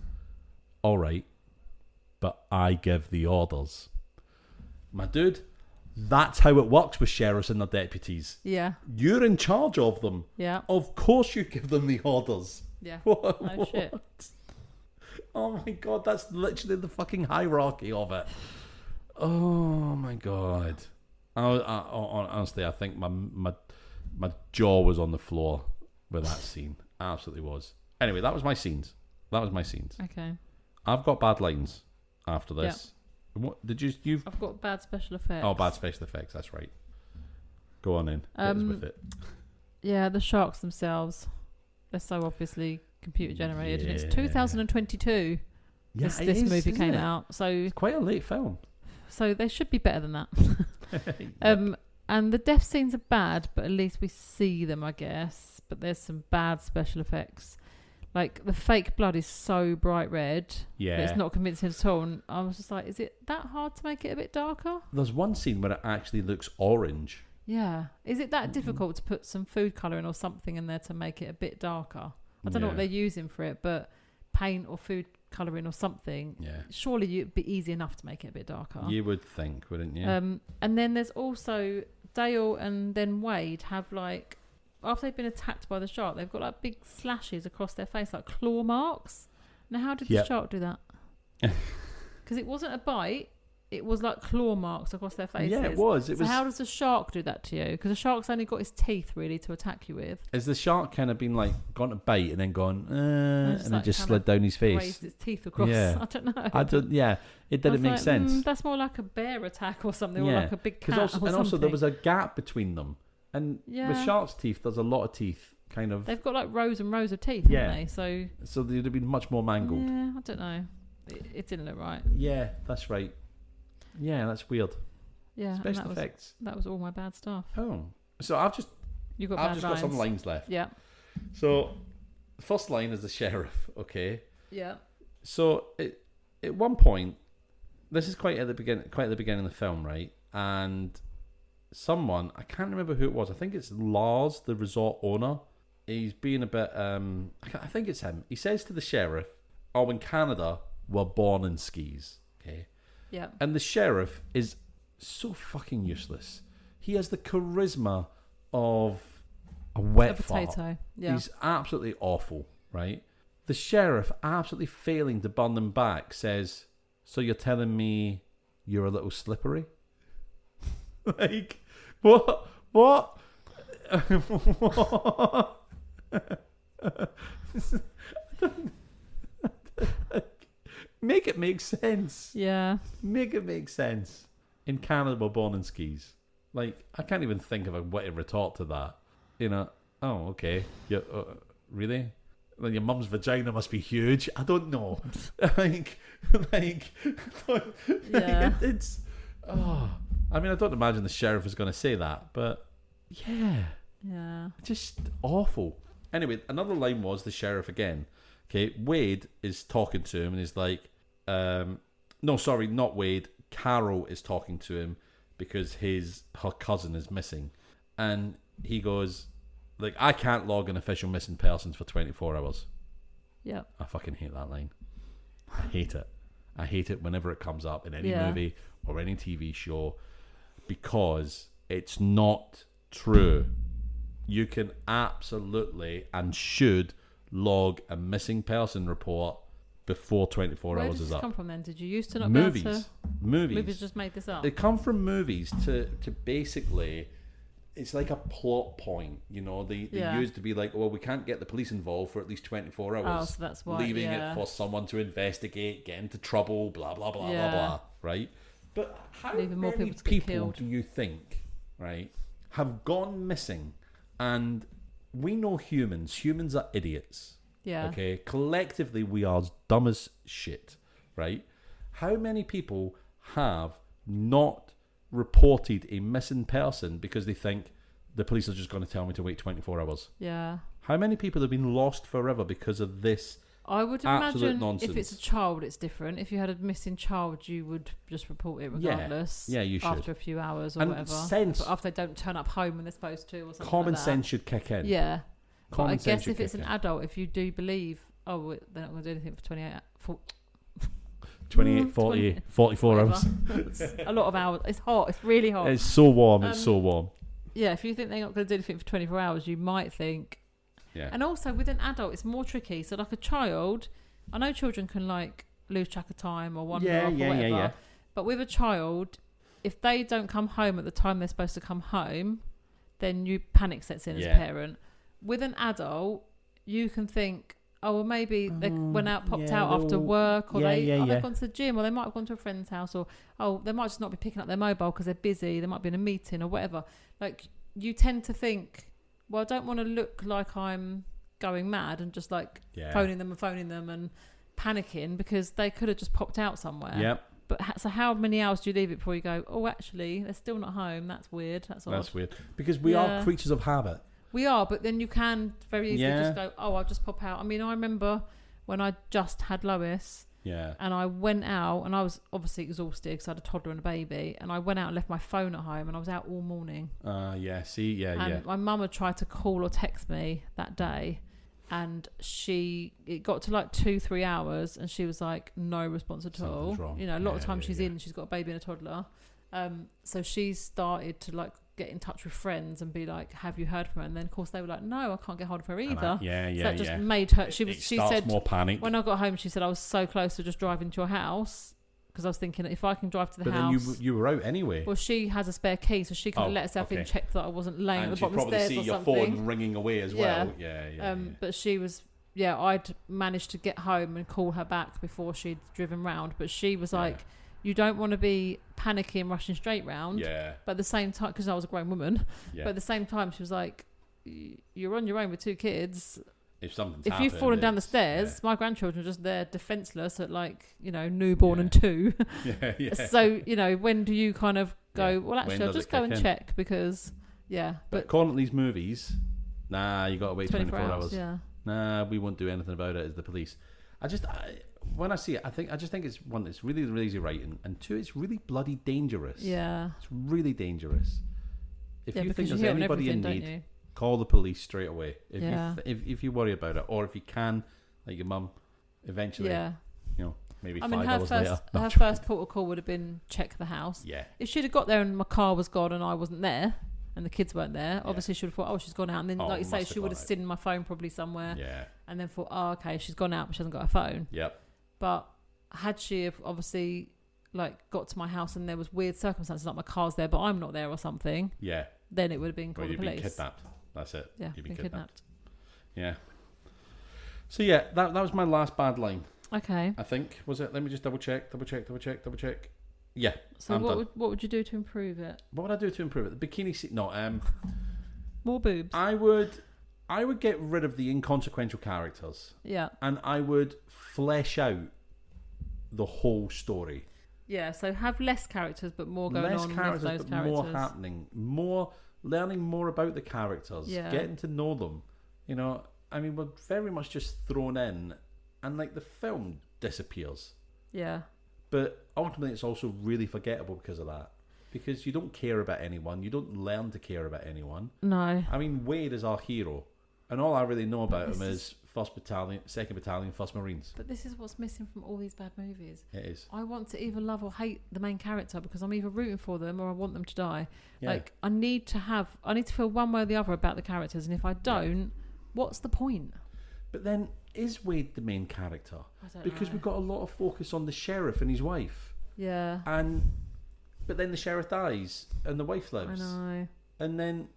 "All right, but I give the orders." My dude, that's how it works with sheriffs and their deputies. Yeah. You're in charge of them. Yeah. Of course you give them the orders. Yeah. What? Shit. Oh my God, that's literally the fucking hierarchy of it. Oh my God. Honestly, I think my jaw was on the floor with that scene. Absolutely was. Anyway, that was my scenes. Okay. I've got bad lines after this. Yep. What did you? I've got bad special effects. Oh, bad special effects. That's right. Go on in. Get us with it. Yeah, the sharks themselves. They're so obviously computer generated, and it's 2022. Yeah, this movie came out, so it's quite a late film. So they should be better than that. Yep. And the death scenes are bad, but at least we see them, I guess. But there's some bad special effects. Like, the fake blood is so bright red that it's not convincing at all. And I was just like, is it that hard to make it a bit darker? There's one scene where it actually looks orange. Yeah. Is it that difficult to put some food colouring or something in there to make it a bit darker? I don't know what they're using for it, but paint or food colouring or something. Yeah. Surely it'd be easy enough to make it a bit darker. You would think, wouldn't you? And then there's also Dale and then Wade have after they've been attacked by the shark, they've got big slashes across their face, like claw marks. Now, how did the shark do that? Because it wasn't a bite. It was like claw marks across their faces. Yeah, it was. So how does the shark do that to you? Because the shark's only got his teeth really to attack you with. Has the shark kind of been gone to bite and then gone, and then just slid down his face? Raised its teeth across. Yeah. I don't know. Yeah, it didn't make sense. That's more like a bear attack or something, or like a big cat. Also there was a gap between them. And with sharks' teeth, there's a lot of teeth kind of. They've got like rows and rows of teeth, haven't they? So they'd have been much more mangled. Yeah, I don't know. It didn't look right. Yeah, that's right. Yeah, that's weird. Yeah, Special effects. That was all my bad stuff. Oh, so I've just got some lines left. Yeah. So the first line is the sheriff. Okay. Yeah. So at one point, this is quite at the beginning of the film, right? And someone, I can't remember who it was. I think it's Lars, the resort owner. He's being a bit. I think it's him. He says to the sheriff, "Oh, in Canada, we're born in skis." Okay. Yeah. And the sheriff is so fucking useless. He has the charisma of a wet potato. fart. Yeah. He's absolutely awful, right? The sheriff, absolutely failing to burn them back, says, "So you're telling me you're a little slippery?" Like, what? What? Make it make sense. Yeah. Make it make sense. In Canada, we're born in skis. Like, I can't even think of a witty retort to that. You know, oh, okay. Yeah, really? Then your mum's vagina must be huge. I don't know. Yeah. It's. Oh, I mean, I don't imagine the sheriff is going to say that, but yeah. Yeah. Just awful. Anyway, another line was the sheriff again. Okay, Wade is talking to him and he's like, no, sorry, not Wade. Carol is talking to him because her cousin is missing. And he goes, like, I can't log an official missing persons for 24 hours. Yeah. I fucking hate that line. I hate it. I hate it whenever it comes up in any movie or any TV show because it's not true. You can absolutely and should log a missing person report before 24 hours is up. Where did this come from then? Did you used to not movies? Be able to... Movies just made this up. They come from movies to basically, it's like a plot point, you know. They used to be like, well, we can't get the police involved for at least 24 hours. Oh, so that's why. Leaving it for someone to investigate, get into trouble, blah blah blah blah blah. Right? But how many people do you think, right, have gone missing? And we know humans. Humans are idiots. Yeah. Okay. Collectively, we are dumb as shit. Right? How many people have not reported a missing person because they think the police are just going to tell me to wait 24 hours? Yeah. How many people have been lost forever because of this? I would imagine nonsense. If it's a child, it's different. If you had a missing child, you would just report it regardless. Yeah, you should. After a few hours or and whatever. After they don't turn up home when they're supposed to or something Common like that. sense should kick in. Yeah. Common but I guess if it's an adult, if you do believe, they're not going to do anything for 28, 40, 44 hours. It's a lot of hours. It's hot. It's really hot. It's so warm. It's so warm. Yeah, if you think they're not going to do anything for 24 hours, you might think. Yeah. And also with an adult, it's more tricky. So like a child, I know children can like lose track of time or wander off or whatever. Yeah. But with a child, if they don't come home at the time they're supposed to come home, then panic sets in as a parent. With an adult, you can think, oh, well, maybe they went out, popped out after work, or they've gone to the gym, or they might have gone to a friend's house, or they might just not be picking up their mobile because they're busy. They might be in a meeting or whatever. Like, you tend to think, well, I don't want to look like I'm going mad and just like phoning them and panicking because they could have just popped out somewhere. Yep. But so how many hours do you leave it before you go, oh, actually, they're still not home? That's weird. That's odd. That's weird. Because we are creatures of habit. We are, but then you can very easily just go, oh, I'll just pop out. I mean, I remember when I just had Lois and I went out and I was obviously exhausted because I had a toddler and a baby, and I went out and left my phone at home and I was out all morning. And my mum had tried to call or text me that day, and it got to like 2-3 hours and she was like, no response at all. Wrong. You know, a lot of times she's got a baby and a toddler. So she started to like get in touch with friends and be like, have you heard from her? And then of course they were like, no, I can't get hold of her either. So that just made her, she said more panic. When I got home, she said I was so close to just driving to your house because I was thinking if I can drive to the house. But then you were out anyway. Well, she has a spare key, so she could have let herself in, checked that I wasn't laying at the bottom of the stairs or something. And she'd probably see your phone ringing away as well. But she was, I'd managed to get home and call her back before she'd driven round, but she was like, you don't want to be panicking, rushing straight round. Yeah. But at the same time, because I was a grown woman, but at the same time, she was like, you're on your own with 2 kids. If something's if you've fallen down the stairs, my grandchildren are just there defenceless at newborn and 2. So when do you kind of go? Well, actually, I'll just go and check because But according to these movies, nah, you got to wait 24 hours. Yeah. Nah, we won't do anything about it as the police. When I see it, I just think it's one, it's really lazy writing, and 2, it's really bloody dangerous. Yeah. It's really dangerous. If you think there's anybody in need, call the police straight away. If you worry about it, or if you can, like your mum, eventually, maybe $5 later. Her first port of call would have been check the house. Yeah. If she'd have got there and my car was gone and I wasn't there and the kids weren't there, obviously she would have thought, oh, she's gone out. And then, like you say, she would have seen my phone probably somewhere. Yeah. And then thought, oh, okay, she's gone out, but she hasn't got her phone. Yep. But had she have obviously got to my house and there was weird circumstances, like my car's there, but I'm not there or something. Yeah. Then it would have been called the police. You'd been kidnapped. That's it. Yeah, you'd been kidnapped. Yeah. So that was my last bad line. Okay. I think, was it? Let me just double check. Yeah. So what would you do to improve it? What would I do to improve it? The bikini scene? No. More boobs. I would get rid of the inconsequential characters. Yeah. And I would flesh out the whole story. Yeah, so have less characters but more going on with those characters. More happening. Learning more about the characters. Yeah. Getting to know them. We're very much just thrown in and the film disappears. Yeah. But ultimately it's also really forgettable because of that. Because you don't care about anyone. You don't learn to care about anyone. No. Wade is our hero. And all I really know about him is 1st Battalion, 2nd Battalion, 1st Marines. But this is what's missing from all these bad movies. It is. I want to either love or hate the main character because I'm either rooting for them or I want them to die. Yeah. I need to feel one way or the other about the characters. And if I don't, what's the point? But then, is Wade the main character? I don't because know. We've got a lot of focus on the sheriff and his wife. Yeah. But then the sheriff dies and the wife lives. I know. And then,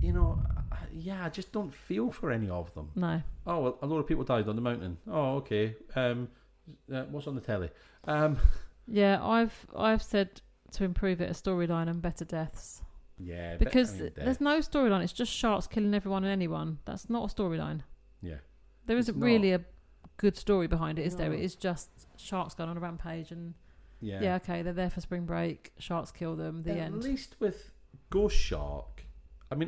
I just don't feel for any of them. No. Oh, well, a lot of people died on the mountain. Oh, okay. What's on the telly? Yeah, I've said to improve it a storyline and better deaths. Yeah. Because there's no storyline. It's just sharks killing everyone and anyone. That's not a storyline. Yeah. There isn't really a good story behind it, is there? It is just sharks going on a rampage and okay, they're there for spring break. Sharks kill them. The end. At least with Ghost Shark,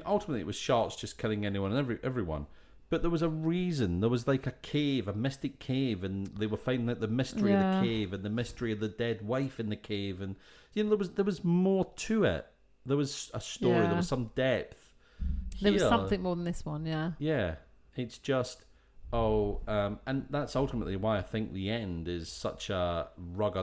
ultimately it was sharks just killing anyone and everyone. But there was a reason. There was a cave, a mystic cave, and they were finding out the mystery of the cave and the mystery of the dead wife in the cave, and there was more to it. There was a story. There was some depth. There was something more than this one. Yeah. Yeah. It's just and that's ultimately why I think the end is such a rug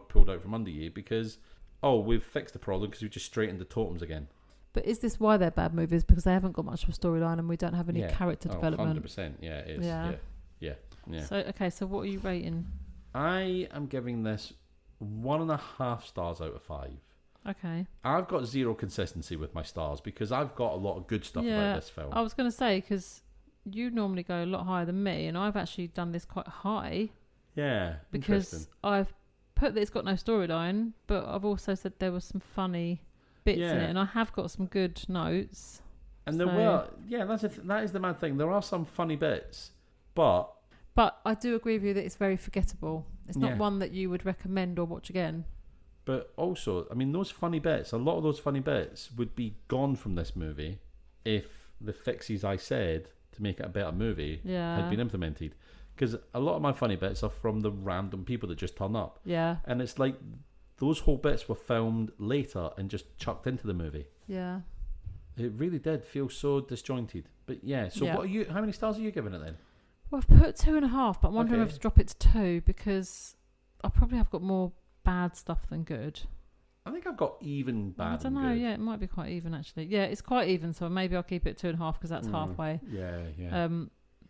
pulled out from under you because we've fixed the problem because we've just straightened the totems again. But is this why they're bad movies? Because they haven't got much of a storyline and we don't have any character development. 100%. Yeah, it is. Yeah. So what are you rating? I am giving this 1.5 stars out of 5. Okay. I've got 0 consistency with my stars because I've got a lot of good stuff about this film. I was going to say, because you normally go a lot higher than me, and I've actually done this quite high. Yeah, because I've put that it's got no storyline, but I've also said there was some funny bits in it, and I have got some good notes. And there were, that is the mad thing. There are some funny bits, but I do agree with you that it's very forgettable. It's not one that you would recommend or watch again. But also, those funny bits, a lot of those funny bits would be gone from this movie if the fixes I said to make it a better movie had been implemented. Because a lot of my funny bits are from the random people that just turn up. Yeah. And it's like those whole bits were filmed later and just chucked into the movie. Yeah. It really did feel so disjointed. But how many stars are you giving it then? Well, I've put 2.5, but I'm wondering if to drop it to 2 because I probably have got more bad stuff than good. I think I've got even bad. I don't know. Yeah, it might be quite even actually. Yeah, it's quite even. So maybe I'll keep it 2.5 because that's halfway. Yeah.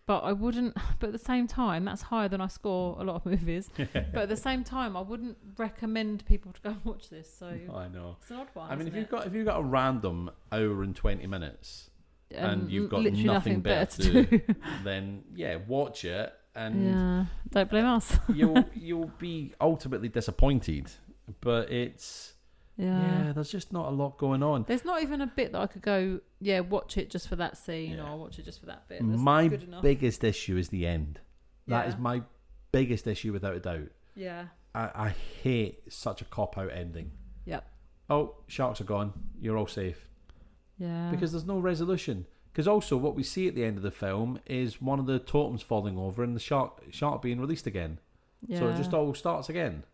But I wouldn't. But at the same time, that's higher than I score a lot of movies. But at the same time, I wouldn't recommend people to go and watch this. So I know it's an odd one. If you've got a random hour and 20 minutes and you've got nothing better to do, then watch it. And don't blame us. you'll be ultimately disappointed, but it's Yeah. there's just not a lot going on. There's not even a bit that I could go, watch it just for that scene or watch it just for that bit. That's My good enough. biggest issue is the end. That Yeah. is my biggest issue without a doubt. Yeah. I hate such a cop-out ending. Yep. Oh, sharks are gone. You're all safe. Yeah. Because there's no resolution. Because also what we see at the end of the film is one of the totems falling over and the shark being released again. Yeah. So it just all starts again.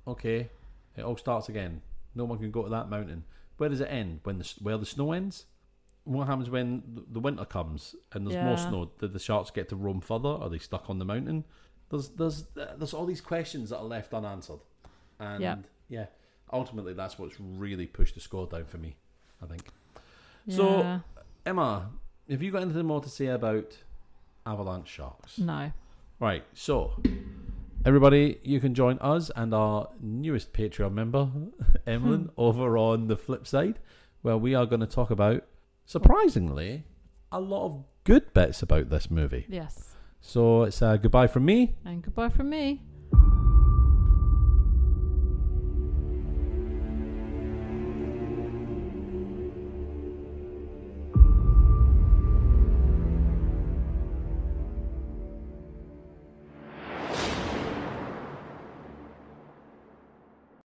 Okay. It all starts again. No one can go to that mountain. Where does it end? Where the snow ends? What happens when the winter comes and there's more snow? Do the sharks get to roam further? Are they stuck on the mountain? There's all these questions that are left unanswered. And ultimately that's what's really pushed the score down for me, I think. Yeah. So, Emma, have you got anything more to say about Avalanche Sharks? No. Right, so everybody, you can join us and our newest Patreon member, Emlyn, over on the flip side, where we are going to talk about, surprisingly, a lot of good bits about this movie. Yes. So it's goodbye from me. And goodbye from me.